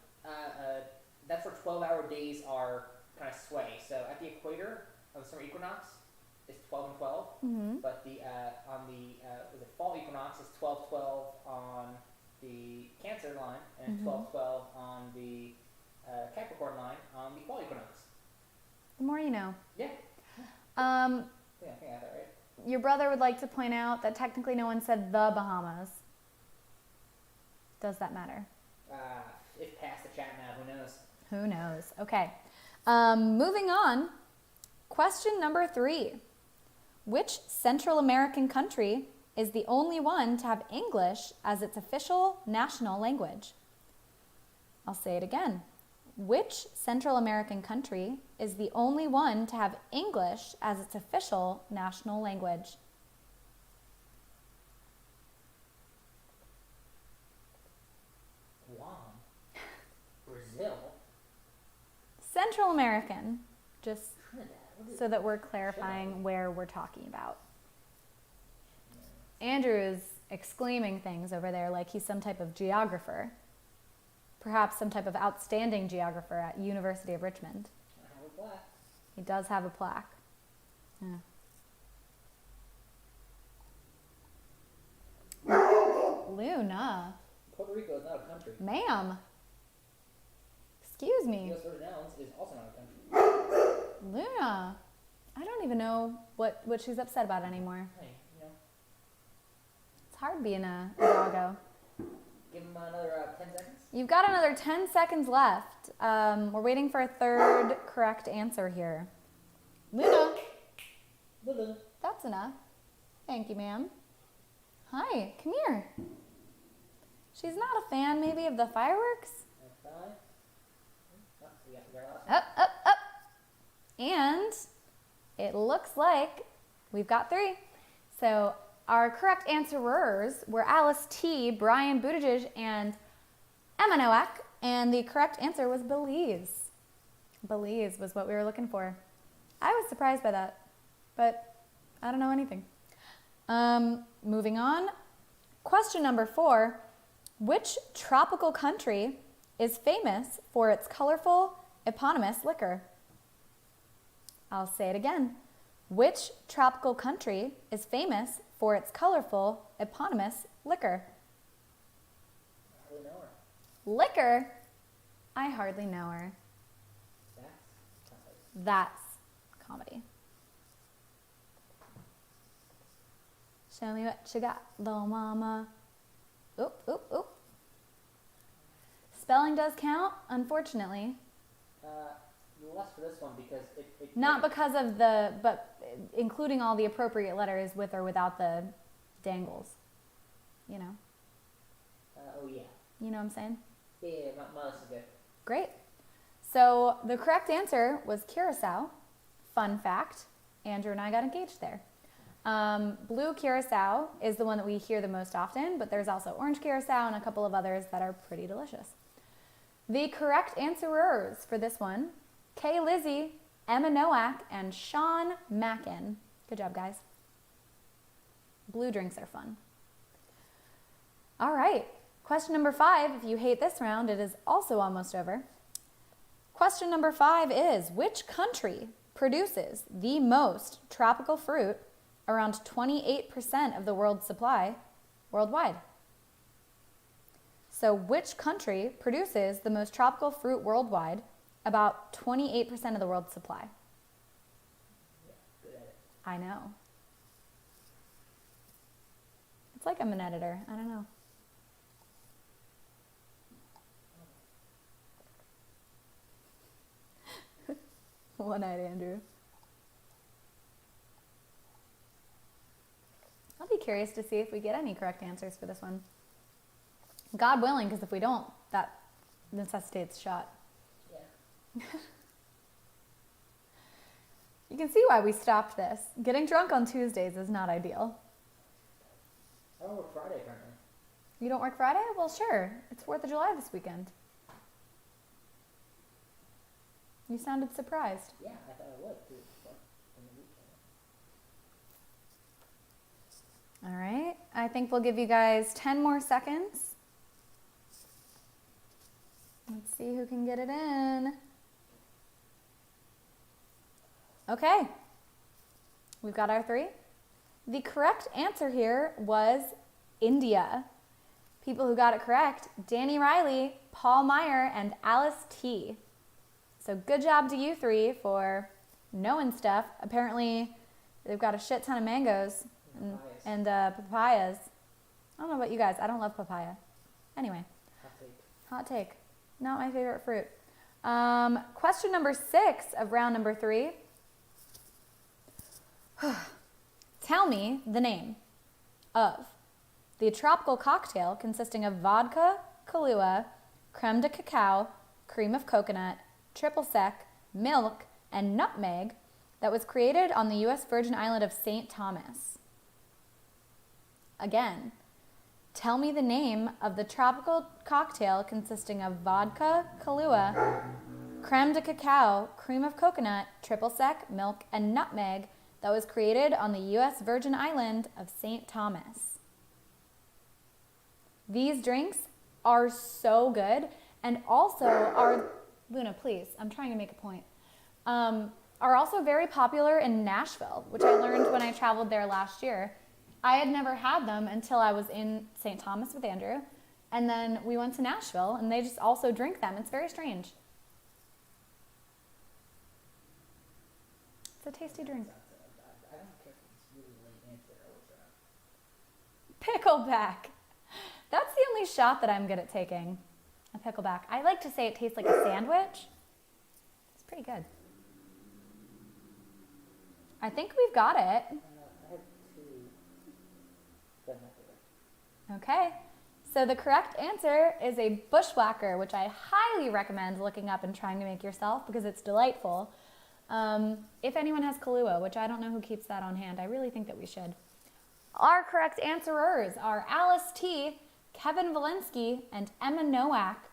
[SPEAKER 3] that's where 12-hour days are kind of sway. So at the equator of the summer equinox, it's 12 and 12, but on the fall equinox, it's 12-12 on the Cancer line and 12-12 on the Capricorn line on the fall equinox.
[SPEAKER 2] The more you know.
[SPEAKER 3] Yeah.
[SPEAKER 2] Um,
[SPEAKER 3] Yeah, I think I have that right.
[SPEAKER 2] Your brother would like to point out that technically no one said the Bahamas. Does that matter?
[SPEAKER 3] It's past the chat now. Who knows?
[SPEAKER 2] Who knows? Okay. Moving on. Question number 3. Which Central American country is the only one to have English as its official national language? I'll say it again. Which Central American country is the only one to have English as its official national language? Central American, just
[SPEAKER 3] Trinidad. What is
[SPEAKER 2] so that we're clarifying where we're talking about. Andrew is exclaiming things over there like he's some type of geographer. Perhaps some type of outstanding geographer at University of Richmond.
[SPEAKER 3] I have a plaque.
[SPEAKER 2] He does have a plaque. Yeah. Luna.
[SPEAKER 3] Puerto Rico is not a country.
[SPEAKER 2] Ma'am. Excuse me.
[SPEAKER 3] U.S. Virgin Islands is also not a country.
[SPEAKER 2] Luna. I don't even know what she's upset about anymore.
[SPEAKER 3] Hey, you know,
[SPEAKER 2] It's hard being a doggo.
[SPEAKER 3] give them another 10 seconds.
[SPEAKER 2] You've got another 10 seconds left. We're waiting for a third correct answer here. Luna.
[SPEAKER 3] Lulu.
[SPEAKER 2] That's enough. Thank you, ma'am. Hi, come here. She's not a fan, maybe, of the fireworks?
[SPEAKER 3] And 5. Oh, we got our last one.
[SPEAKER 2] Up. And it looks like we've got 3. So our correct answerers were Alice T., Brian Buttigieg, and Emma Nowak. And the correct answer was Belize. Belize was what we were looking for. I was surprised by that, but I don't know anything. Moving on. Question number 4. Which tropical country is famous for its colorful eponymous liquor? I'll say it again. Which tropical country is famous for its colorful eponymous liquor?
[SPEAKER 3] I hardly know her.
[SPEAKER 2] Liquor? I hardly know her.
[SPEAKER 3] That's comedy.
[SPEAKER 2] That's comedy. Show me what you got, little mama. Oop. Spelling does count, unfortunately.
[SPEAKER 3] Less for this one because it
[SPEAKER 2] Not because of but including all the appropriate letters with or without the dangles. You know?
[SPEAKER 3] oh yeah.
[SPEAKER 2] You know what I'm saying?
[SPEAKER 3] Yeah, my list is good.
[SPEAKER 2] Great. So the correct answer was Curacao. Fun fact, Andrew and I got engaged there. Blue Curacao is the one that we hear the most often, but there's also orange Curacao and a couple of others that are pretty delicious. The correct answerers for this one, Kay Lizzie, Emma Nowak, and Sean Mackin. Good job, guys. Blue drinks are fun. All right. Question number 5. If you hate this round, it is also almost over. Question number 5 is, which country produces the most tropical fruit, around 28% of the world's supply, worldwide? So which country produces the most tropical fruit worldwide, about 28% of the world's supply?
[SPEAKER 3] Yeah, good at it.
[SPEAKER 2] I know. It's like I'm an editor. I don't know. One night, Andrew. I'll be curious to see if we get any correct answers for this one. God willing, because if we don't, that necessitates a shot.
[SPEAKER 3] Yeah.
[SPEAKER 2] You can see why we stopped this. Getting drunk on Tuesdays is not ideal.
[SPEAKER 3] I don't work Friday currently.
[SPEAKER 2] You don't work Friday? Well, sure. It's 4th of July this weekend. You sounded surprised.
[SPEAKER 3] Yeah, I thought I would too. But in the weekend.
[SPEAKER 2] All right. I think we'll give you guys 10 more seconds. Let's see who can get it in. Okay. We've got our 3. The correct answer here was India. People who got it correct, Danny Riley, Paul Meyer, and Alice T. So good job to you 3 for knowing stuff. Apparently, they've got a shit ton of mangoes and papayas. I don't know about you guys. I don't love papaya. Anyway, hot take. Not my favorite fruit. Question number 6 of round number 3. Tell me the name of the tropical cocktail consisting of vodka, Kahlua, creme de cacao, cream of coconut, triple sec, milk, and nutmeg that was created on the U.S. Virgin Island of St. Thomas. Again, tell me the name of the tropical cocktail consisting of vodka, Kahlua, creme de cacao, cream of coconut, triple sec, milk, and nutmeg that was created on the U.S. Virgin Island of St. Thomas. These drinks are so good, and also are, Luna, please, I'm trying to make a point, are also very popular in Nashville, which I learned when I traveled there last year. I had never had them until I was in St. Thomas with Andrew, and then we went to Nashville, and they just also drink them. It's very strange. It's a tasty drink.
[SPEAKER 3] I don't care if it's really late into it or what's
[SPEAKER 2] Pickleback. That's the only shot that I'm good at taking. A pickleback. I like to say it tastes like a sandwich. It's pretty good. I think we've got it.
[SPEAKER 3] I had two, but not there.
[SPEAKER 2] Okay. So the correct answer is a bushwhacker, which I highly recommend looking up and trying to make yourself because it's delightful. If anyone has Kahlua, which I don't know who keeps that on hand, I really think that we should. Our correct answerers are Alice T., Kevin Walensky, and Emma Nowak.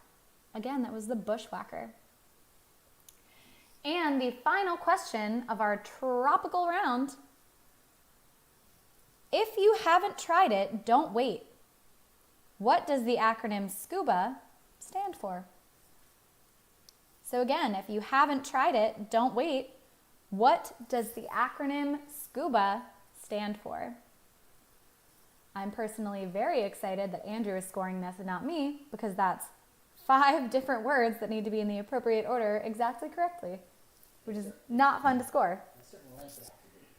[SPEAKER 2] Again, that was the bushwhacker. And the final question of our tropical round. If you haven't tried it, don't wait. What does the acronym SCUBA stand for? So again, if you haven't tried it, don't wait. What does the acronym SCUBA stand for? I'm personally very excited that Andrew is scoring this and not me, because that's 5 different words that need to be in the appropriate order exactly correctly, which is not fun to score.
[SPEAKER 3] A certain length it has to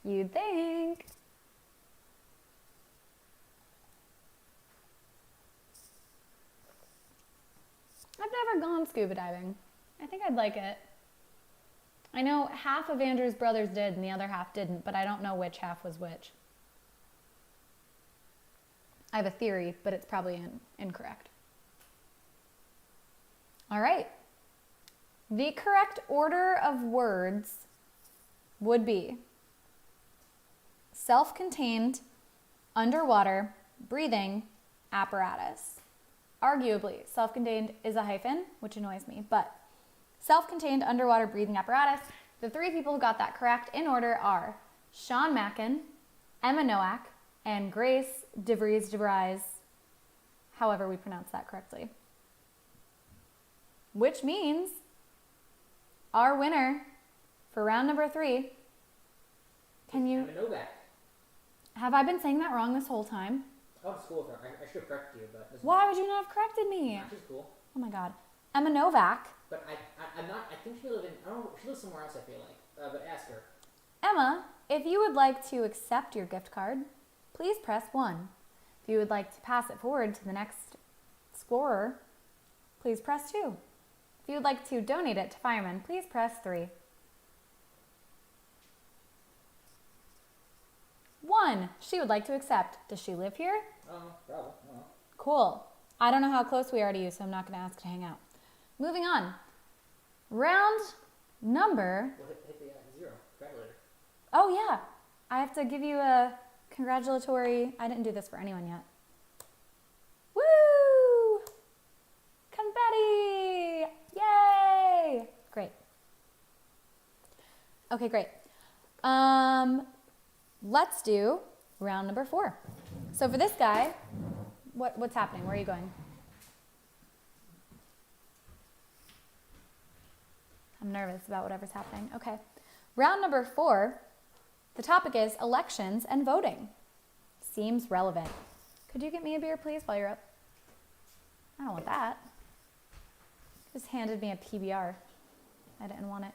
[SPEAKER 3] be.
[SPEAKER 2] You'd think. I've never gone scuba diving. I think I'd like it. I know half of Andrew's brothers did and the other half didn't, but I don't know which half was which. I have a theory, but it's probably incorrect. All right. The correct order of words would be self-contained, underwater, breathing, apparatus. Arguably, self-contained is a hyphen, which annoys me, but self-contained, underwater, breathing apparatus. The 3 people who got that correct in order are Sean Mackin, Emma Nowak, and Grace DeVries, however we pronounce that correctly. Which means our winner for round number 3, can you,
[SPEAKER 3] Emma Novak.
[SPEAKER 2] have I been saying that wrong this whole time?
[SPEAKER 3] I went to school with her. I should have corrected you, but...
[SPEAKER 2] Why would you not have corrected me?
[SPEAKER 3] She's cool.
[SPEAKER 2] Oh my God. Emma Novak.
[SPEAKER 3] But I'm not... I think she lives in... I don't know. She lives somewhere else, I feel like. But ask her.
[SPEAKER 2] Emma, if you would like to accept your gift card, please press 1. If you would like to pass it forward to the next scorer, please press 2. If you would like to donate it to firemen, please press 3. 1. She would like to accept. Does she live here?
[SPEAKER 3] Probably. Well.
[SPEAKER 2] Cool. I don't know how close we are to you, so I'm not going to ask to hang out. Moving on. Round number...
[SPEAKER 3] We'll hit the 0. Congratulator.
[SPEAKER 2] Oh, yeah. I have to give you a congratulatory... I didn't do this for anyone yet. Woo! Confetti! Yay! Great. Okay, great. Let's do round number 4. So for this guy, what's happening? Where are you going? I'm nervous about whatever's happening. Okay. Round number 4, the topic is elections and voting. Seems relevant. Could you get me a beer, please, while you're up? I don't want that. Just handed me a PBR. I didn't want it.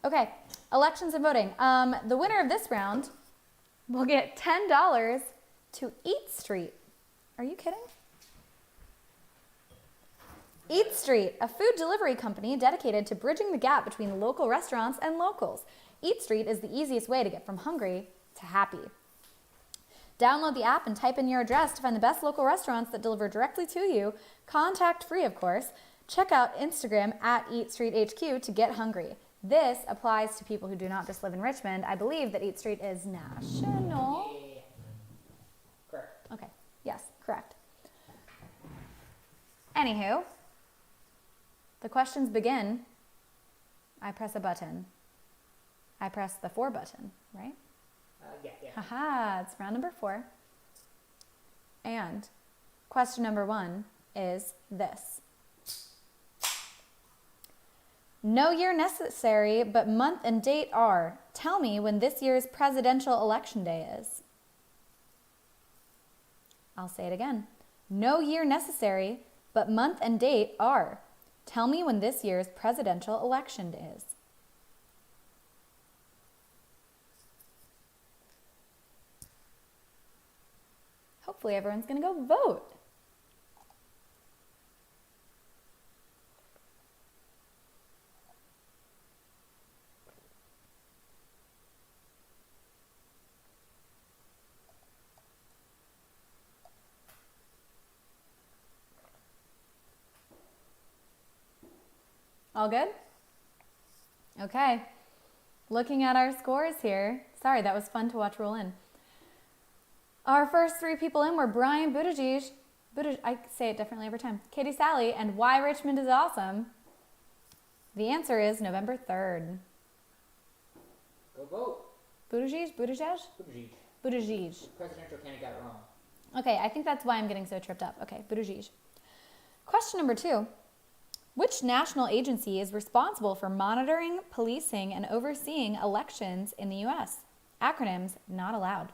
[SPEAKER 2] Okay, elections and voting. The winner of this round will get $10 to Eat Street. Are you kidding? Eat Street, a food delivery company dedicated to bridging the gap between local restaurants and locals. Eat Street is the easiest way to get from hungry to happy. Download the app and type in your address to find the best local restaurants that deliver directly to you, contact free, of course. Check out Instagram at Eat Street HQ to get hungry. This applies to people who do not just live in Richmond. I believe that Eat Street is national.
[SPEAKER 3] Yeah. Correct.
[SPEAKER 2] Okay, yes, correct. Anywho, the questions begin I press a button. I press the 4 button, right?
[SPEAKER 3] Yeah.
[SPEAKER 2] Haha, it's round number 4. And question number 1 is this. No year necessary, but month and date are. Tell me when this year's presidential election day is. I'll say it again. No year necessary, but month and date are. Tell me when this year's presidential election is. Hopefully everyone's going to go vote. All good? Okay. Looking at our scores here. Sorry, that was fun to watch roll in. Our first 3 people in were Brian Buttigieg, I say it differently every time, Katie Sally, and Why Richmond is Awesome. The answer is November 3rd.
[SPEAKER 3] Go vote.
[SPEAKER 2] Buttigieg?
[SPEAKER 3] Buttigieg.
[SPEAKER 2] Buttigieg.
[SPEAKER 3] Presidential candidate got it wrong.
[SPEAKER 2] Okay, I think that's why I'm getting so tripped up. Okay, Buttigieg. Question number 2. Which national agency is responsible for monitoring, policing, and overseeing elections in the U.S.? Acronyms not allowed.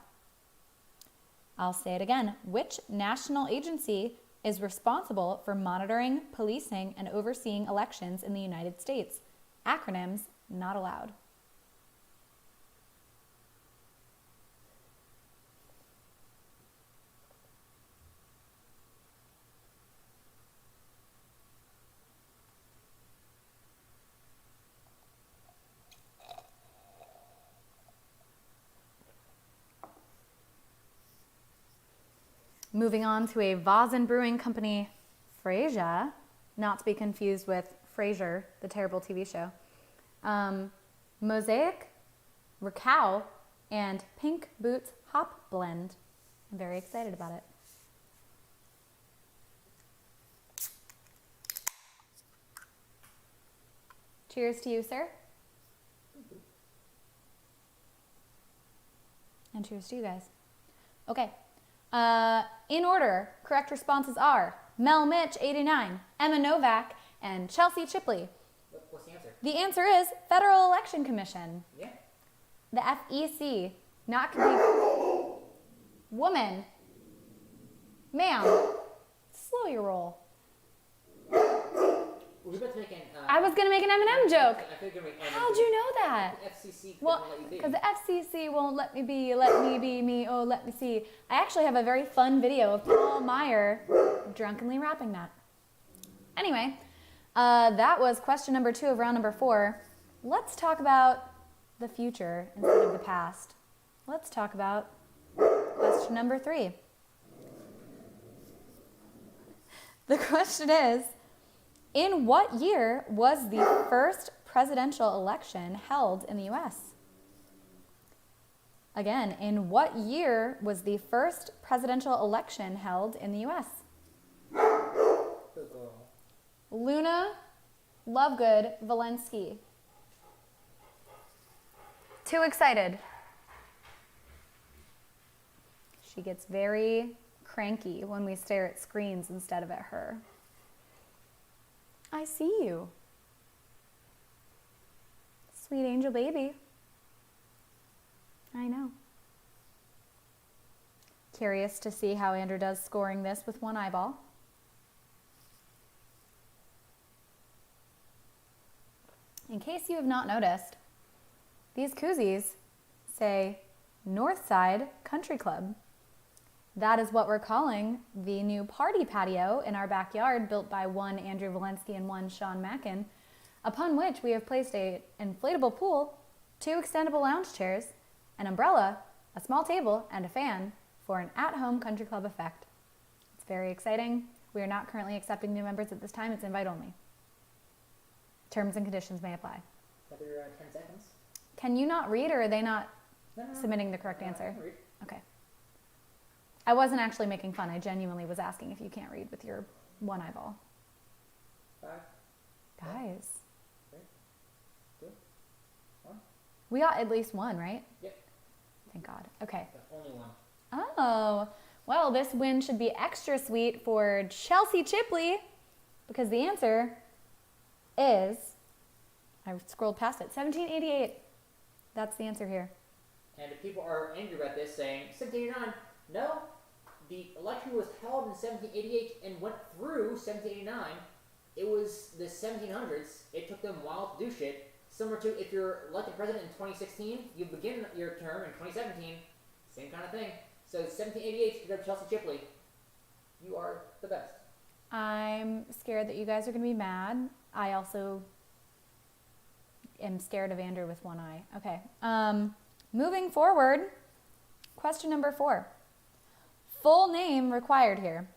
[SPEAKER 2] I'll say it again. Which national agency is responsible for monitoring, policing, and overseeing elections in the United States? Acronyms not allowed. Moving on to a Vasen Brewing Company, Frasier, not to be confused with Frasier, the terrible TV show. Mosaic, Raquel, and Pink Boots Hop Blend. I'm very excited about it. Cheers to you, sir. And cheers to you guys. Okay. In order, correct responses are Mel Mitch, 89, Emma Novak, and Chelsea Chipley.
[SPEAKER 3] What's the answer?
[SPEAKER 2] The answer is Federal Election Commission.
[SPEAKER 3] Yeah.
[SPEAKER 2] The FEC. Not complete. Woman. Ma'am. Slow your roll.
[SPEAKER 3] Were you about to make an...
[SPEAKER 2] I was going to make an M&M joke.
[SPEAKER 3] I figured we
[SPEAKER 2] How'd you know that?
[SPEAKER 3] The FCC
[SPEAKER 2] Well,
[SPEAKER 3] couldn't let you be.
[SPEAKER 2] because the FCC won't let me be me, oh, let me see. I actually have a very fun video of Paul Meyer drunkenly rapping that. Anyway, that was question number 2 of round number 4. Let's talk about the future instead of the past. Let's talk about question number 3. The question is, in what year was the first presidential election held in the U.S.? Again, in what year was the first presidential election held in the U.S.? Luna Lovegood Valensky. Too excited. She gets very cranky when we stare at screens instead of at her. I see you. Sweet angel baby. I know. Curious to see how Andrew does scoring this with one eyeball. In case you have not noticed, these koozies say Northside Country Club. That is what we're calling the new party patio in our backyard, built by one Andrew Valensky and one Sean Mackin, upon which we have placed an inflatable pool, 2 extendable lounge chairs, an umbrella, a small table, and a fan for an at-home country club effect. It's very exciting. We are not currently accepting new members at this time. It's invite only. Terms and conditions may apply.
[SPEAKER 3] Another 10 seconds.
[SPEAKER 2] Can you not read, or are they not
[SPEAKER 3] No.
[SPEAKER 2] submitting the correct answer?
[SPEAKER 3] I can read.
[SPEAKER 2] Okay. I wasn't actually making fun. I genuinely was asking if you can't read with your one eyeball.
[SPEAKER 3] 5,
[SPEAKER 2] Guys.
[SPEAKER 3] 2,
[SPEAKER 2] We got at least one, right?
[SPEAKER 3] Yep.
[SPEAKER 2] Thank God. Okay.
[SPEAKER 3] The only one.
[SPEAKER 2] Oh, well, this win should be extra sweet for Chelsea Chipley because the answer is, I scrolled past it, 1788. That's the answer here.
[SPEAKER 3] And if people are angry about this, saying 1789, no, the election was held in 1788 and went through 1789. It was the 1700s. It took them a while to do shit. Similar to if you're elected president in 2016, you begin your term in 2017. Same kind of thing. So 1788, good up Chelsea Chipley. You are the best.
[SPEAKER 2] I'm scared that you guys are going to be mad. I also am scared of Andrew with one eye. Okay. Moving forward, question number 4. Full name required here.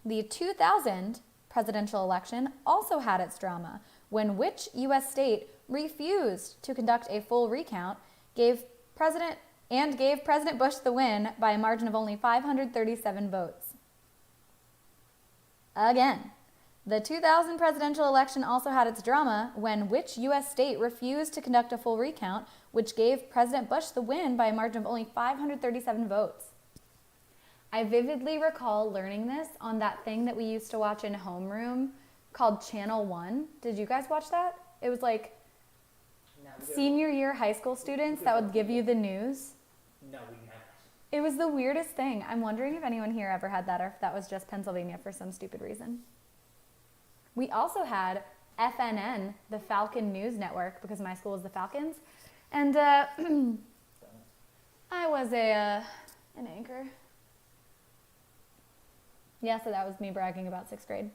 [SPEAKER 2] The 2000 presidential election also had its drama when which U.S. state refused to conduct a full recount, gave President Bush the win by a margin of only 537 votes. Again, the 2000 presidential election also had its drama when which U.S. state refused to conduct a full recount, which gave President Bush the win by a margin of only 537 votes. I vividly recall learning this on that thing that we used to watch in homeroom called Channel 1. Did you guys watch that? It was like senior year high school students that would give you the news.
[SPEAKER 3] No, we didn't have
[SPEAKER 2] It was the weirdest thing. I'm wondering if anyone here ever had that or if that was just Pennsylvania for some stupid reason. We also had FNN, the Falcon News Network, because my school was the Falcons. And I was an anchor. Yeah, so that was me bragging about 6th grade.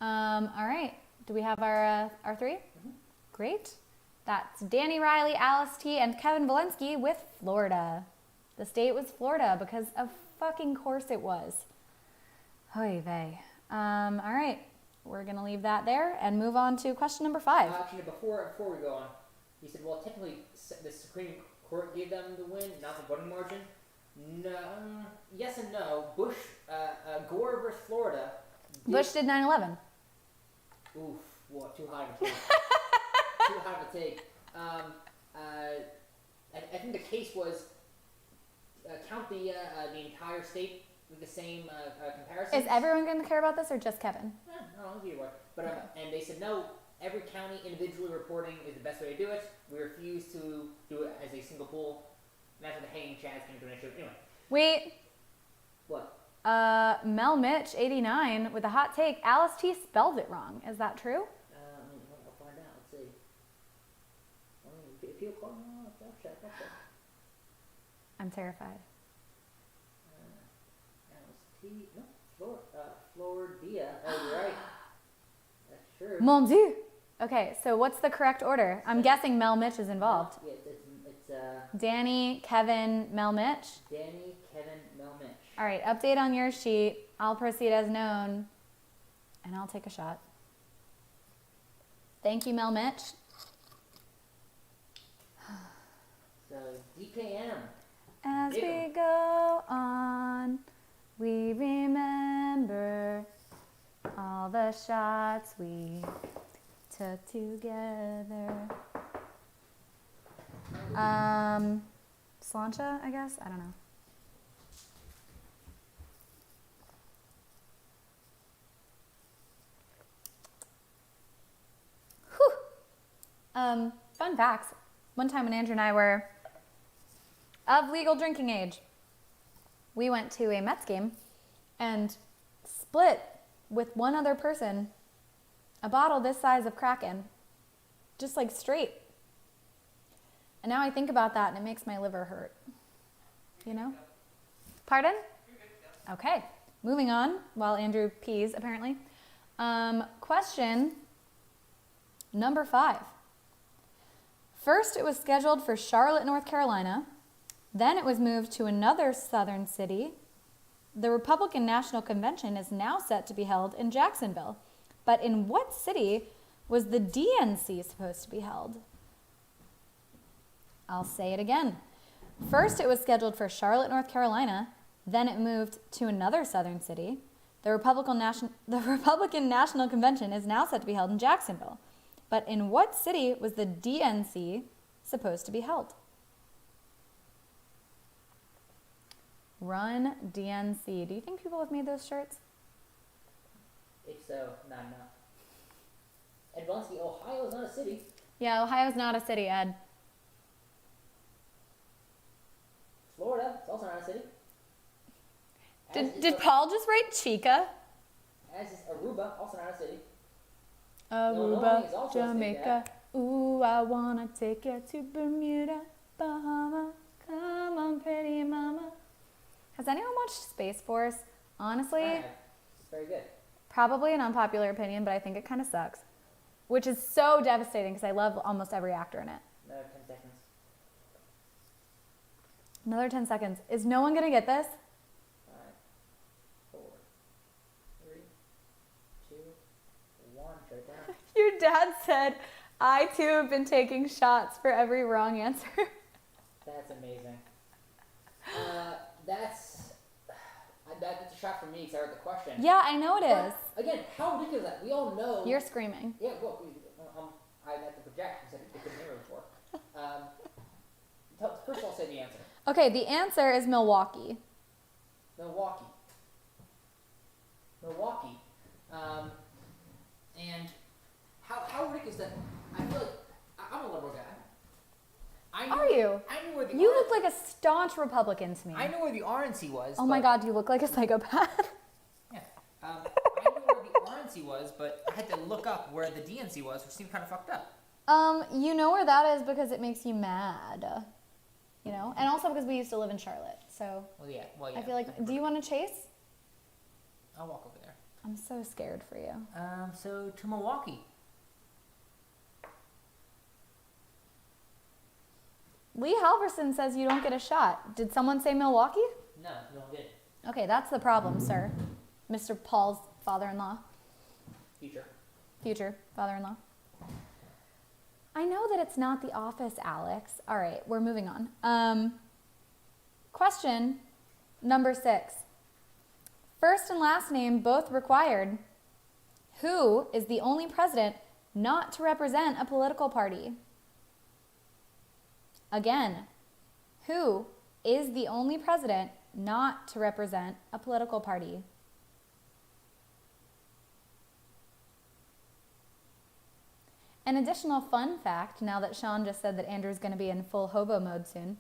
[SPEAKER 2] All right. Do we have our 3?
[SPEAKER 3] Mm-hmm.
[SPEAKER 2] Great. That's Danny Riley, Alice T, and Kevin Valensky with Florida. The state was Florida because of fucking course it was. Oy vey. All right. We're going to leave that there and move on to question number 5.
[SPEAKER 3] Actually, before we go on, he said, well, technically, the Supreme Court gave them the win, not the voting margin. No, yes and no. Bush, Gore versus Florida.
[SPEAKER 2] Bush did 9/11.
[SPEAKER 3] Oof, what? Too high of a take. Too high of a take. I think the case was count the entire state with the same comparison.
[SPEAKER 2] Is everyone going to care about this or just Kevin?
[SPEAKER 3] No, either way. But and they said no. Every county individually reporting is the best way to do it. We refuse to do it as a single pool. And that's what the hanging Chad's came to an issue. Anyway.
[SPEAKER 2] Wait.
[SPEAKER 3] What?
[SPEAKER 2] Mel Mitch, 89, with a hot take. Alice T spelled it wrong. Is that true?
[SPEAKER 3] I'll find out. Let's see. If you call, I'll check.
[SPEAKER 2] I'm terrified.
[SPEAKER 3] Alice T. No, Florida. Oh, you're right. That's true.
[SPEAKER 2] Mon Dieu. Okay, so what's the correct order? I'm guessing Mel Mitch is involved.
[SPEAKER 3] Yeah, it's
[SPEAKER 2] Danny, Kevin, Mel Mitch.
[SPEAKER 3] Danny, Kevin, Mel Mitch.
[SPEAKER 2] All right, update on your sheet. I'll proceed as known, and I'll take a shot. Thank you, Mel Mitch.
[SPEAKER 3] So, DKM.
[SPEAKER 2] As we go on, we remember all the shots we took together. Slancha, I guess? I don't know. Whew. Fun facts. One time when Andrew and I were of legal drinking age, we went to a Mets game and split with one other person a bottle this size of Kraken. Just like straight. And now I think about that and it makes my liver hurt. You know? Pardon? Okay. Moving on while Andrew pees, apparently. Question number 5. First, it was scheduled for Charlotte, North Carolina. Then it was moved to another southern city. The Republican National Convention is now set to be held in Jacksonville. But in what city was the DNC supposed to be held? I'll say it again. First, it was scheduled for Charlotte, North Carolina. Then it moved to another southern city. The Republican National Convention is now set to be held in Jacksonville. But in what city was the DNC supposed to be held? Run DNC. Do you think people have made those shirts?
[SPEAKER 3] If so, not enough. Ed Bunsky, Ohio is not a city.
[SPEAKER 2] Yeah, Ohio's not a city, Ed.
[SPEAKER 3] Florida is also not a city.
[SPEAKER 2] Did Paul just write Chica?
[SPEAKER 3] As is Aruba, also not a city.
[SPEAKER 2] Aruba,
[SPEAKER 3] Illinois is also a state,
[SPEAKER 2] Jamaica. Ooh, I wanna take you to Bermuda, Bahama. Come on, pretty mama. Has anyone watched Space Force? Honestly,
[SPEAKER 3] It's very good.
[SPEAKER 2] probably an unpopular opinion, but I think it kind of sucks. Which is so devastating because I love almost every actor in it.
[SPEAKER 3] Another 10 seconds.
[SPEAKER 2] Another 10 seconds. Is no one gonna get this?
[SPEAKER 3] 5, 4, 3, 2, 1. Shut it down.
[SPEAKER 2] Your dad said, I too have been taking shots for every wrong answer.
[SPEAKER 3] That's amazing. That's a shot for me because I heard the question.
[SPEAKER 2] Yeah, I know it is.
[SPEAKER 3] But, again, how ridiculous is that? We all know.
[SPEAKER 2] You're screaming.
[SPEAKER 3] Yeah, well, I had to project because I couldn't hear it before. First of all, say the answer.
[SPEAKER 2] Okay, the answer is Milwaukee.
[SPEAKER 3] Milwaukee. And how ridiculous that? I feel like I'm a liberal guy.
[SPEAKER 2] Are you?
[SPEAKER 3] I knew where the
[SPEAKER 2] You look like a staunch Republican to me.
[SPEAKER 3] I know where the RNC was.
[SPEAKER 2] Oh my God, you look like a psychopath.
[SPEAKER 3] Yeah. I knew where the RNC was, but I had to look up where the DNC was, which seemed kind of fucked up.
[SPEAKER 2] You know where that is because it makes you mad. You know? And also because we used to live in Charlotte. So
[SPEAKER 3] Well, yeah.
[SPEAKER 2] I feel like, do you want to chase?
[SPEAKER 3] I'll walk over there.
[SPEAKER 2] I'm so scared for you.
[SPEAKER 3] So to Milwaukee.
[SPEAKER 2] Lee Halverson says you don't get a shot. Did someone say Milwaukee?
[SPEAKER 3] No, no one did.
[SPEAKER 2] Okay, that's the problem, sir. Mr. Paul's father-in-law. Future father-in-law. I know that it's not The Office, Alex. All right, we're moving on. Question number 6. First and last name both required. Who is the only president not to represent a political party? Again, who is the only president not to represent a political party? An additional fun fact, now that Sean just said that Andrew's going to be in full hobo mode soon.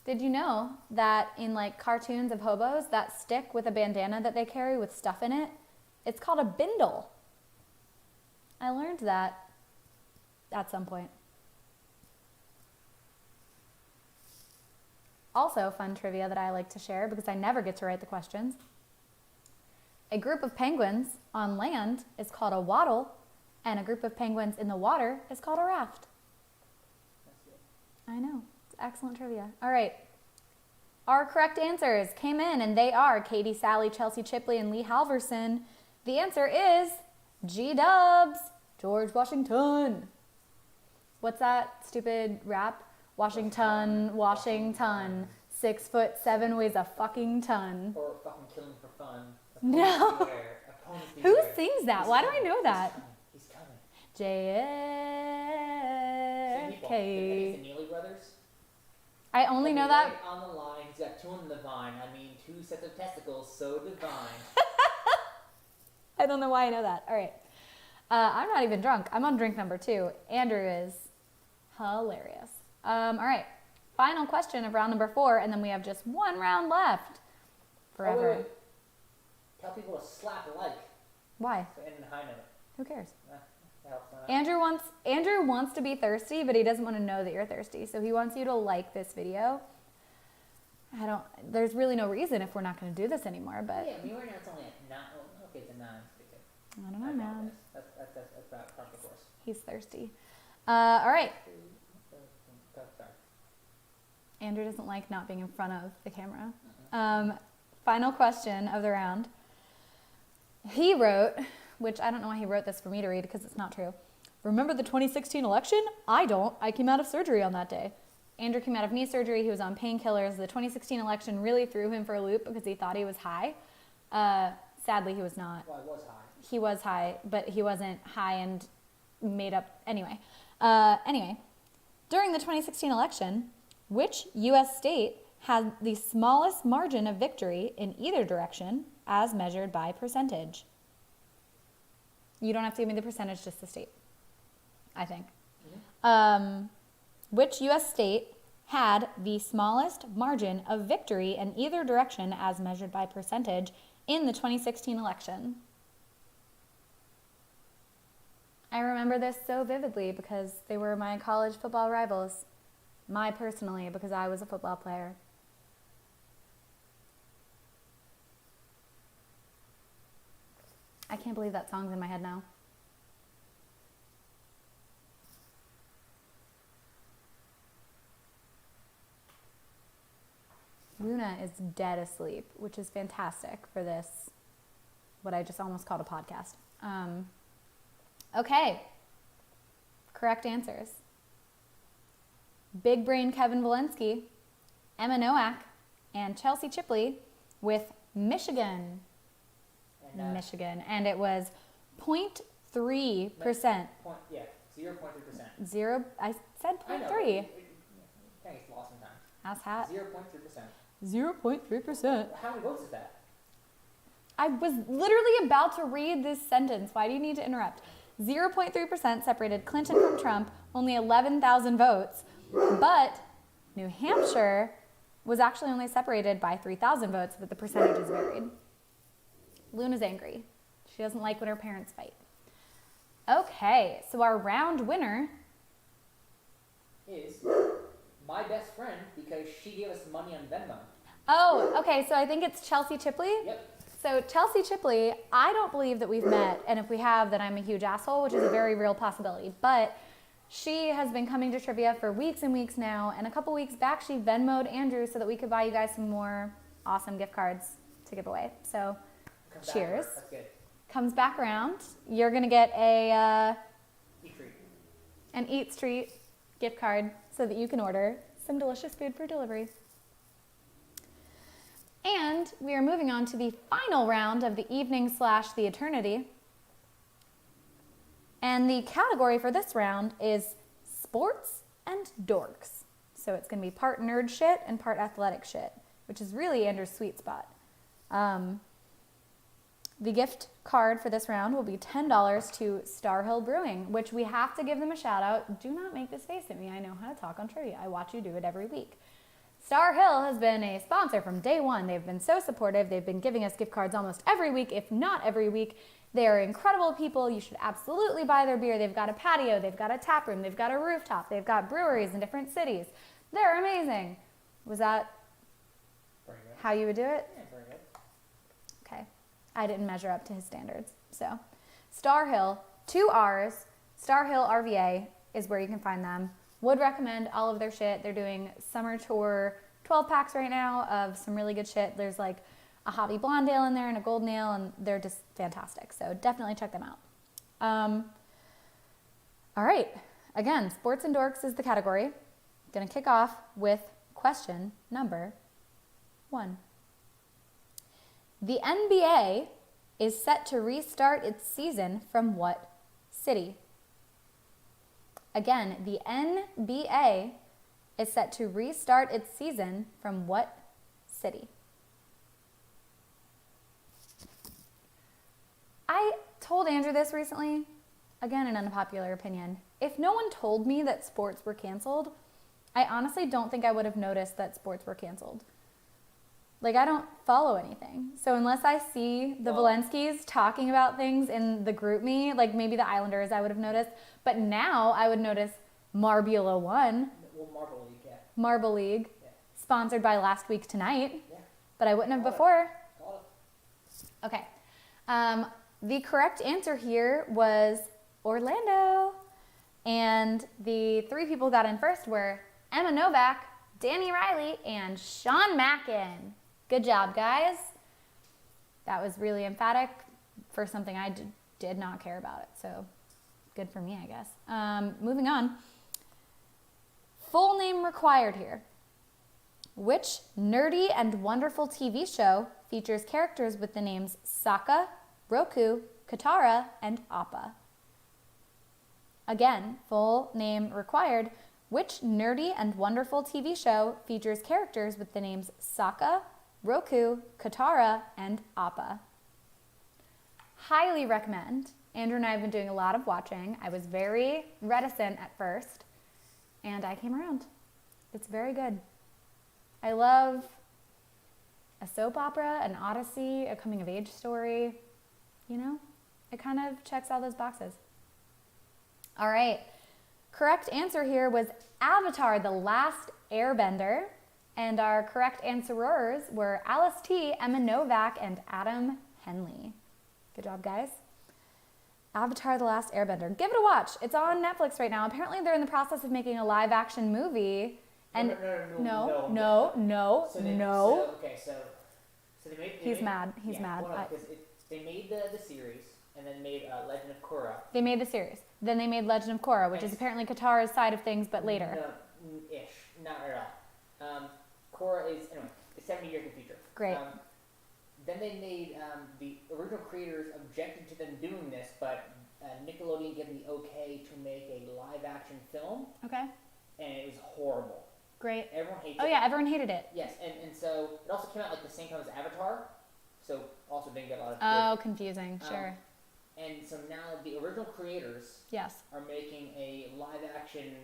[SPEAKER 2] Did you know that in like cartoons of hobos, that stick with a bandana that they carry with stuff in it, it's called a bindle. I learned that at some point. Also, fun trivia that I like to share because I never get to write the questions. A group of penguins on land is called a waddle, and a group of penguins in the water is called a raft. I know. It's excellent trivia. All right. Our correct answers came in, and they are Katie, Sally, Chelsea Chipley, and Lee Halverson. The answer is G-Dubs, George Washington. What's that stupid rap? Washington, Washington, 6'7" weighs a fucking ton.
[SPEAKER 3] Or fucking killing for fun.
[SPEAKER 2] No. Who sings that? Why do I know that?
[SPEAKER 3] He's coming.
[SPEAKER 2] JFK.
[SPEAKER 3] The Neely brothers.
[SPEAKER 2] I only know that.
[SPEAKER 3] Right on the line. He's got two on the vine. I mean, 2 sets of testicles, so divine.
[SPEAKER 2] I don't know why I know that. All right. I'm not even drunk. I'm on drink number 2. Andrew is hilarious. All right. Final question of round number 4, and then we have just one round left. Forever.
[SPEAKER 3] Oh, wait. Tell people to slap a like.
[SPEAKER 2] Why?
[SPEAKER 3] So end in a high note.
[SPEAKER 2] Who cares?
[SPEAKER 3] That helps not.
[SPEAKER 2] Andrew wants to be thirsty, but he doesn't want to know that you're thirsty. So he wants you to like this video. There's really no reason if we're not going to do this anymore, but.
[SPEAKER 3] Yeah, I mean, right now it's only at 9. Oh, okay, it's at 9.
[SPEAKER 2] I don't know, man.
[SPEAKER 3] That's about par for the course.
[SPEAKER 2] He's thirsty. All right.
[SPEAKER 3] Sorry.
[SPEAKER 2] Andrew doesn't like not being in front of the camera. Final question of the round. He wrote, which I don't know why he wrote this for me to read because it's not true. Remember the 2016 election? I don't. I came out of surgery on that day. Andrew came out of knee surgery. He was on painkillers. The 2016 election really threw him for a loop because he thought he was high. Sadly, he was not.
[SPEAKER 3] Well, I was high.
[SPEAKER 2] He was high, but he wasn't high and made up. Anyway, During the 2016 election, which U.S. state had the smallest margin of victory in either direction as measured by percentage? You don't have to give me the percentage, just the state, I think. Which U.S. state had the smallest margin of victory in either direction as measured by percentage in the 2016 election? I remember this so vividly because they were my college football rivals. My personally, because I was a football player. I can't believe that song's in my head now. Luna is dead asleep, which is fantastic for this, what I just almost called a podcast. Okay. Correct answers. Big Brain Kevin Walensky, Emma Nowak, and Chelsea Chipley with Michigan.
[SPEAKER 3] And,
[SPEAKER 2] Michigan. And it was 0.3%.
[SPEAKER 3] 0.3%.
[SPEAKER 2] I said
[SPEAKER 3] I know.
[SPEAKER 2] 0.3.
[SPEAKER 3] Kind of gets lost sometimes.
[SPEAKER 2] Ass hat.
[SPEAKER 3] 0.3%.
[SPEAKER 2] 0.3%.
[SPEAKER 3] How many votes is that?
[SPEAKER 2] I was literally about to read this sentence. Why do you need to interrupt? 0.3% separated Clinton from Trump, only 11,000 votes. But New Hampshire was actually only separated by 3,000 votes, but the percentages varied. Luna's angry. She doesn't like when her parents fight. Okay, so our round winner
[SPEAKER 3] Is my best friend because she gave us money on Venmo.
[SPEAKER 2] Oh, okay, so I think it's Chelsea Chipley.
[SPEAKER 3] Yep.
[SPEAKER 2] So Chelsea Chipley, I don't believe that we've met, and if we have, then I'm a huge asshole, which is a very real possibility. But she has been coming to trivia for weeks and weeks now, and a couple weeks back she Venmo'd Andrew so that we could buy you guys some more awesome gift cards to give away. So
[SPEAKER 3] Comes back
[SPEAKER 2] cheers.
[SPEAKER 3] around. That's good.
[SPEAKER 2] Comes back around. You're gonna get
[SPEAKER 3] Eat treat.
[SPEAKER 2] an Eat Street gift card so that you can order some delicious food for delivery. And we are moving on to the final round of the evening / the eternity. And the category for this round is sports and dorks. So it's going to be part nerd shit and part athletic shit, which is really Andrew's sweet spot. The gift card for this round will be $10 to Starr Hill Brewing, which we have to give them a shout out. Do not make this face at me. I know how to talk on trivia. I watch you do it every week. Starr Hill has been a sponsor from day one. They've been so supportive. They've been giving us gift cards almost every week, if not every week. They are incredible people. You should absolutely buy their beer. They've got a patio. They've got a tap room. They've got a rooftop. They've got breweries in different cities. They're amazing. Was that
[SPEAKER 3] Very good.
[SPEAKER 2] how you would do it?
[SPEAKER 3] Yeah, very good.
[SPEAKER 2] Okay. I didn't measure up to his standards. So, Starr Hill, 2 R's, starrhillrva is where you can find them. Would recommend all of their shit. They're doing summer tour 12 packs right now of some really good shit. There's like a hobby blonde ale in there and a golden ale, and they're just fantastic. So definitely check them out. All right. Again, sports and dorks is the category. Gonna kick off with question number 1. The NBA is set to restart its season from what city? Again, the NBA is set to restart its season from what city? I told Andrew this recently, again, an unpopular opinion. If no one told me that sports were canceled, I honestly don't think I would have noticed that sports were canceled. Like, I don't follow anything. So unless I see the Valenskys talking about things in the group me, like maybe the Islanders I would have noticed. But now I would notice Marbula 1,
[SPEAKER 3] Well, Marble League, yeah.
[SPEAKER 2] Marble League,
[SPEAKER 3] Yeah.
[SPEAKER 2] sponsored by Last Week Tonight.
[SPEAKER 3] Yeah.
[SPEAKER 2] But I wouldn't have
[SPEAKER 3] Got it.
[SPEAKER 2] before.
[SPEAKER 3] Got it.
[SPEAKER 2] Okay. The correct answer here was Orlando. And the 3 people who got in first were Emma Novak, Danny Riley, and Sean Mackin. Good job, guys. That was really emphatic for something I did not care about it. So good for me, I guess. Moving on. Full name required here. Which nerdy and wonderful TV show features characters with the names Sokka, Roku, Katara, and Appa? Again, full name required. Which nerdy and wonderful TV show features characters with the names Sokka, Roku, Katara, and Appa? Highly recommend. Andrew and I have been doing a lot of watching. I was very reticent at first, and I came around. It's very good. I love a soap opera, an odyssey, a coming-of-age story. You know, it kind of checks all those boxes. All right. Correct answer here was Avatar: The Last Airbender. And our correct answerers were Alice T., Emma Novak, and Adam Henley. Good job, guys. Avatar: The Last Airbender. Give it a watch. It's on Netflix right now. Apparently they're in the process of making a live action movie. And no.
[SPEAKER 3] So they made.
[SPEAKER 2] He's mad. He's mad.
[SPEAKER 3] Because they made the series and then made Legend of Korra.
[SPEAKER 2] They made the series. Then they made Legend of Korra, which is apparently Katara's side of things, but later.
[SPEAKER 3] No, ish. Not at all. Korra is, anyway, it's 70 years in the future.
[SPEAKER 2] Great.
[SPEAKER 3] Then they made, the original creators objected to them doing this, but Nickelodeon gave them the okay to make a live action film,
[SPEAKER 2] Okay.
[SPEAKER 3] and it was horrible.
[SPEAKER 2] Great.
[SPEAKER 3] Everyone hates
[SPEAKER 2] Oh
[SPEAKER 3] it.
[SPEAKER 2] yeah, everyone hated it.
[SPEAKER 3] Yes, and so it also came out like the same time as Avatar, so also didn't get a lot of
[SPEAKER 2] Oh, confusing. Sure.
[SPEAKER 3] And so now the original creators
[SPEAKER 2] Yes.
[SPEAKER 3] are making a live action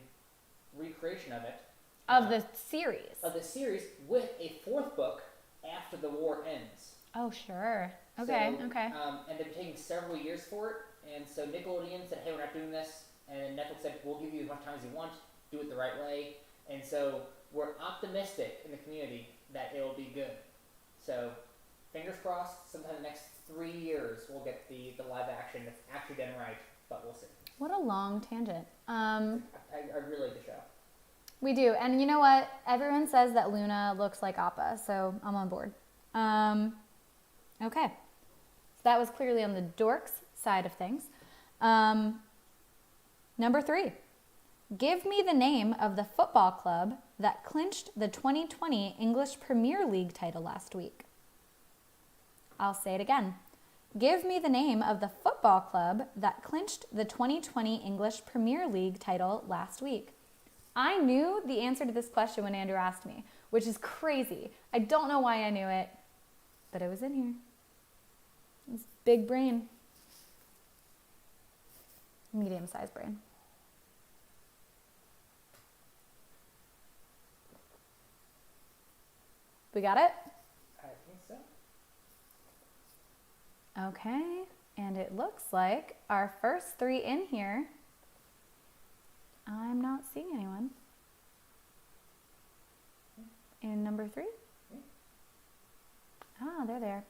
[SPEAKER 3] recreation of it.
[SPEAKER 2] Of the series.
[SPEAKER 3] Of the series with a fourth book after the war ends.
[SPEAKER 2] Oh, sure. Okay.
[SPEAKER 3] So,
[SPEAKER 2] Okay.
[SPEAKER 3] And they've been taking several years for it, and so Nickelodeon said, hey, we're not doing this, and Netflix said, we'll give you as much time as you want, do it the right way, and so we're optimistic in the community that it'll be good. So, fingers crossed, sometime in the next 3 years we'll get the live action that's actually done right, but we'll see.
[SPEAKER 2] What a long tangent.
[SPEAKER 3] I really like the show.
[SPEAKER 2] We do. And you know what? Everyone says that Luna looks like Appa, so I'm on board. Okay. So that was clearly on the dorks side of things. Number 3. Give me the name of the football club that clinched the 2020 English Premier League title last week. I'll say it again. Give me the name of the football club that clinched the 2020 English Premier League title last week. I knew the answer to this question when Andrew asked me, which is crazy. I don't know why I knew it, but it was in here. It's big brain. Medium-sized brain. We got it?
[SPEAKER 3] I think so.
[SPEAKER 2] Okay, and it looks like our first 3 in here, I'm not seeing anyone. In number 3? Ah, they're there.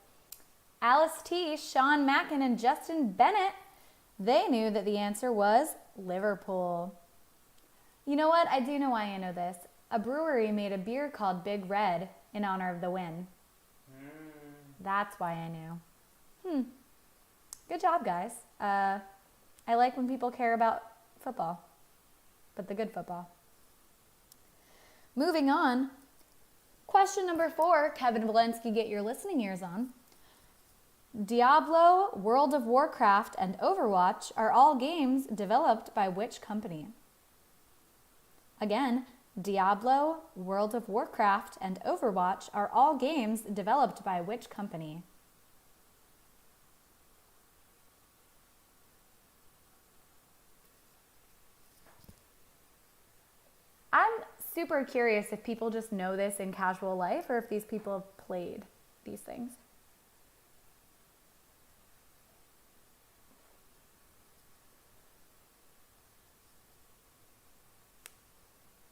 [SPEAKER 2] Alice T., Sean Mackin, and Justin Bennett, they knew that the answer was Liverpool. You know what? I do know why I know this. A brewery made a beer called Big Red in honor of the win. That's why I knew. Good job, guys. I like when people care about football, but the good football. Moving on. Question number 4, Kevin Valensky, get your listening ears on. Diablo, World of Warcraft, and Overwatch are all games developed by which company? Again, Diablo, World of Warcraft, and Overwatch are all games developed by which company? I'm super curious if people just know this in casual life or if these people have played these things.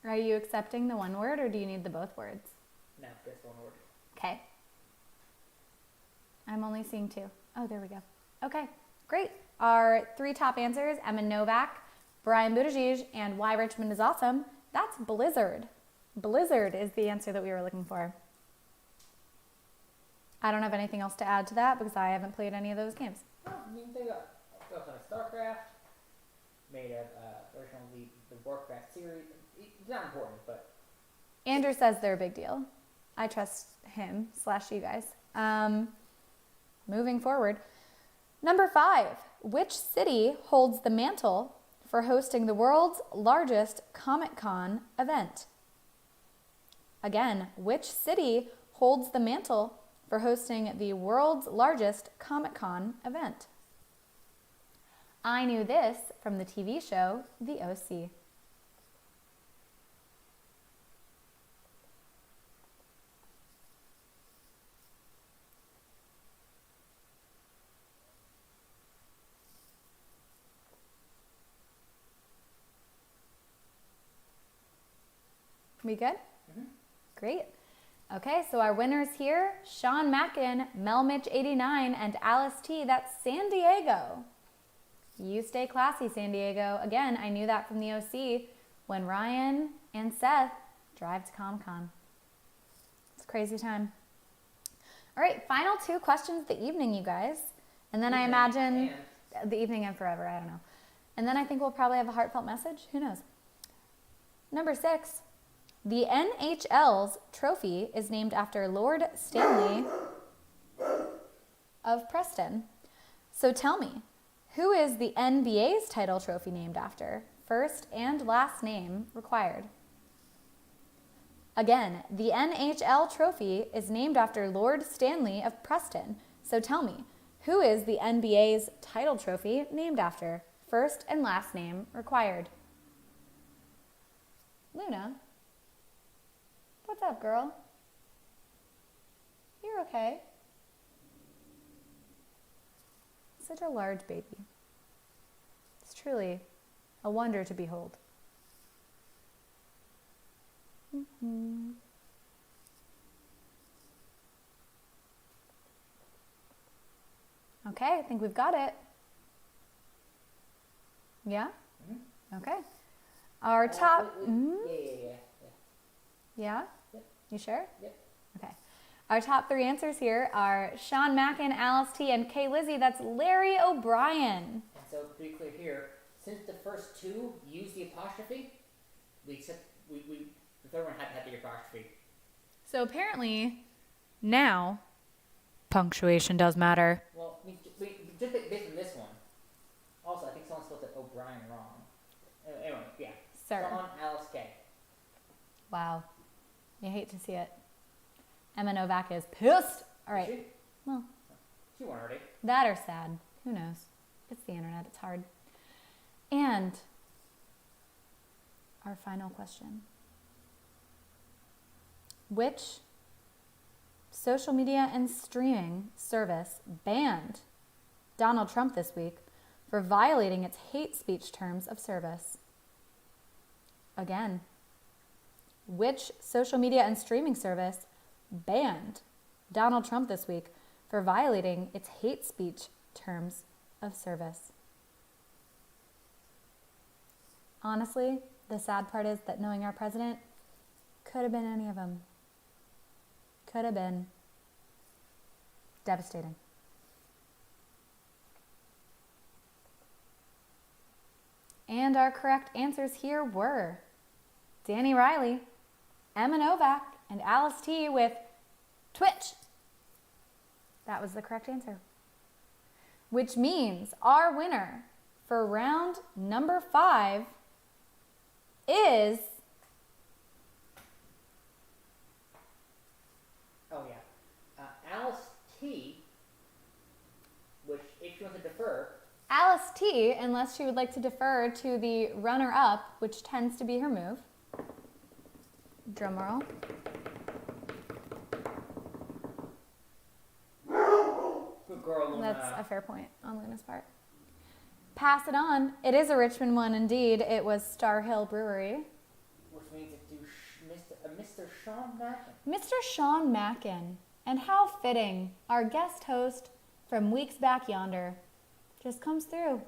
[SPEAKER 2] Are you accepting the one word or do you need the both words?
[SPEAKER 3] No, just one word.
[SPEAKER 2] Okay. I'm only seeing 2. Oh, there we go. Okay, great. Our 3 top answers, Emma Novak, Brian Buttigieg, and Why Richmond is Awesome. That's Blizzard. Blizzard is the answer that we were looking for. I don't have anything else to add to that because I haven't played any of those games.
[SPEAKER 3] Oh, I mean, they got StarCraft, made of originally the Warcraft series. It's not important, but...
[SPEAKER 2] Andrew says they're a big deal. I trust him / you guys. Moving forward. Number 5. Which city holds the mantle for hosting the world's largest Comic-Con event? Again, which city holds the mantle for hosting the world's largest Comic-Con event? I knew this from the TV show The OC. We good? Great. Okay, so our winners here, Sean Mackin, Melmitch89, and Alice T. That's San Diego. You stay classy, San Diego. Again, I knew that from the OC when Ryan and Seth drive to Comic-Con. It's a crazy time. All right, final 2 questions of the evening, you guys. And then I imagine the evening and forever, I don't know. And then I think we'll probably have a heartfelt message. Who knows? Number 6. The NHL's trophy is named after Lord Stanley of Preston. So tell me, who is the NBA's title trophy named after? First and last name required. Again, the NHL trophy is named after Lord Stanley of Preston. So tell me, who is the NBA's title trophy named after? First and last name required. Luna? What's up, girl? You're okay. Such a large baby. It's truly a wonder to behold. Okay, I think we've got it. Yeah? Okay. Our top... Yeah?
[SPEAKER 3] Yep.
[SPEAKER 2] You sure?
[SPEAKER 3] Yep.
[SPEAKER 2] Okay. Our top 3 answers here are Sean Mackin, Alice T, and Kay Lizzie. That's Larry O'Brien.
[SPEAKER 3] And so, to be clear here, since the first 2 use the apostrophe, the third one had the apostrophe.
[SPEAKER 2] So apparently, now, punctuation does matter.
[SPEAKER 3] Well, just based on this one. Also, I think someone spelled it O'Brien wrong. Anyway, yeah.
[SPEAKER 2] Sir.
[SPEAKER 3] Sean, Alice, K.
[SPEAKER 2] Wow. You hate to see it. Emma Novak is pissed. All right.
[SPEAKER 3] She?
[SPEAKER 2] Well,
[SPEAKER 3] She won already.
[SPEAKER 2] that or sad. Who knows? It's the internet. It's hard. And our final question. Which social media and streaming service banned Donald Trump this week for violating its hate speech terms of service? Again, which social media and streaming service banned Donald Trump this week for violating its hate speech terms of service? Honestly, the sad part is that knowing our president, could have been any of them. Could have been devastating. And our correct answers here were Danny Riley, Emma Novak, and Alice T with Twitch. That was the correct answer. Which means our winner for round number 5 is...
[SPEAKER 3] Oh, yeah. Alice T, which, if she wants to defer,
[SPEAKER 2] Alice T, unless she would like to defer to the runner-up, which tends to be her move. Drum roll.
[SPEAKER 3] good girl, Luna.
[SPEAKER 2] That's a fair point on Luna's part. Pass it on. It is a Richmond one indeed. It was Starr Hill Brewery.
[SPEAKER 3] Which means it do Mr. Sean Mackin.
[SPEAKER 2] Mr. Sean Mackin. And how fitting, our guest host from weeks back yonder just comes through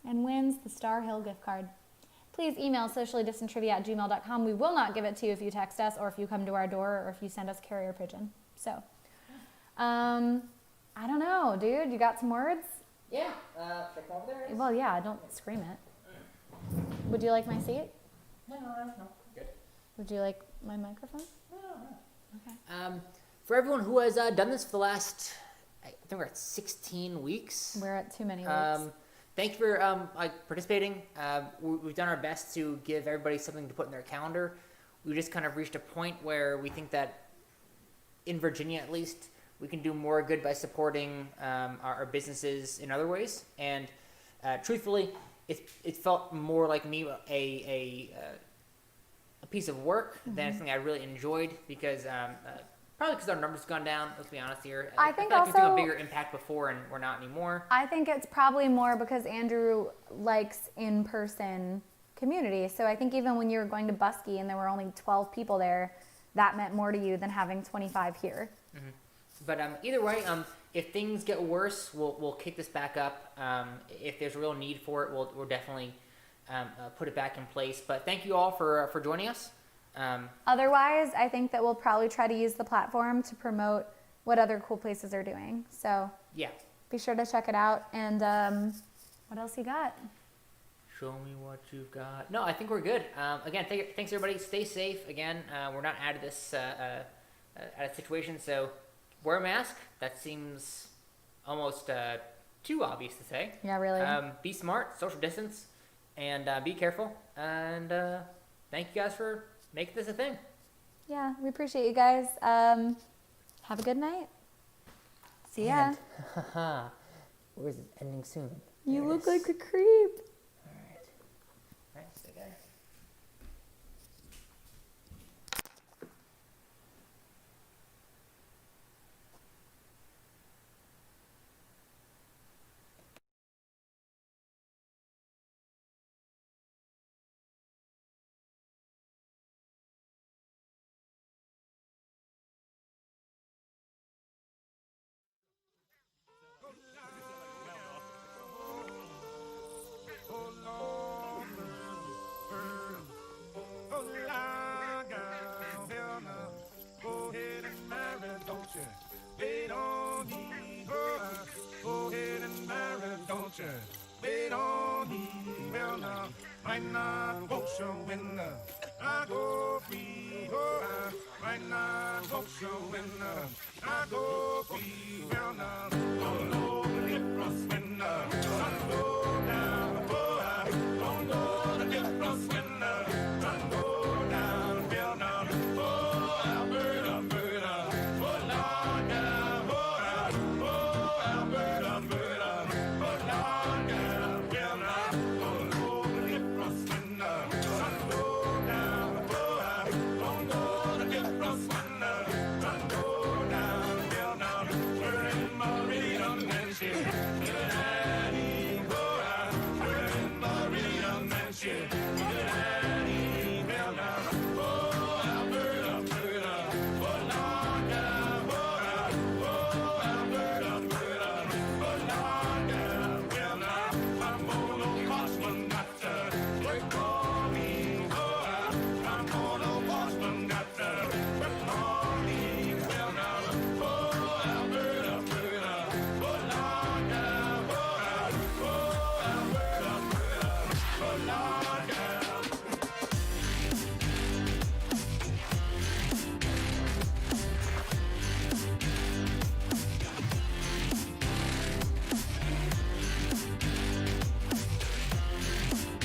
[SPEAKER 2] and wins the Starr Hill gift card. Please email sociallydistanttrivia@gmail.com. We will not give it to you if you text us or if you come to our door or if you send us carrier pigeon. So, I don't know, dude. You got some words?
[SPEAKER 3] Yeah. Should I come over there?
[SPEAKER 2] Well, yeah, don't scream it. Would you like my seat?
[SPEAKER 3] No. Good.
[SPEAKER 2] Would you like my microphone?
[SPEAKER 3] No.
[SPEAKER 2] Okay.
[SPEAKER 3] For everyone who has done this for the last, I think we're at 16 weeks.
[SPEAKER 2] We're at too many weeks.
[SPEAKER 3] thank you for participating. We've done our best to give everybody something to put in their calendar. We just kind of reached a point where we think that, in Virginia at least, we can do more good by supporting our businesses in other ways. And truthfully, it felt more like me a piece of work than something I really enjoyed, because probably because our numbers have gone down. Let's be honest here.
[SPEAKER 2] I think
[SPEAKER 3] feel like we took a
[SPEAKER 2] also-
[SPEAKER 3] bigger impact before, and we're not anymore.
[SPEAKER 2] I think it's probably more because Andrew likes in-person community. So I think even when you were going to Buskey and there were only 12 people there, that meant more to you than having 25 here.
[SPEAKER 3] But either way, if things get worse, we'll kick this back up. If there's a real need for it, we'll definitely put it back in place. But thank you all for joining us.
[SPEAKER 2] Otherwise, I think that we'll probably try to use the platform to promote what other cool places are doing. So
[SPEAKER 3] Yeah.
[SPEAKER 2] be sure to check it out. And what else you got?
[SPEAKER 3] Show me what you've got. No, I think we're good. Again, thanks everybody. Stay safe. Again, we're not out of this out of situation, so wear a mask. That seems almost too obvious to say.
[SPEAKER 2] Yeah, really.
[SPEAKER 3] Be smart, social distance, and be careful. And thank you guys for making this a thing.
[SPEAKER 2] Yeah, we appreciate you guys. Have a good night. See ya.
[SPEAKER 3] Haha. Where is it ending soon?
[SPEAKER 2] You
[SPEAKER 3] There it
[SPEAKER 2] look
[SPEAKER 3] is.
[SPEAKER 2] like a creep.
[SPEAKER 3] Alright, stay there.
[SPEAKER 4] Go ahead and marry, don't you? Wait on me, go ahead and marry, don't you? Wait on me, well now, might not go so winner. I go free, oh, I might not go so winner. I go free, well now, don't know if I winner. I go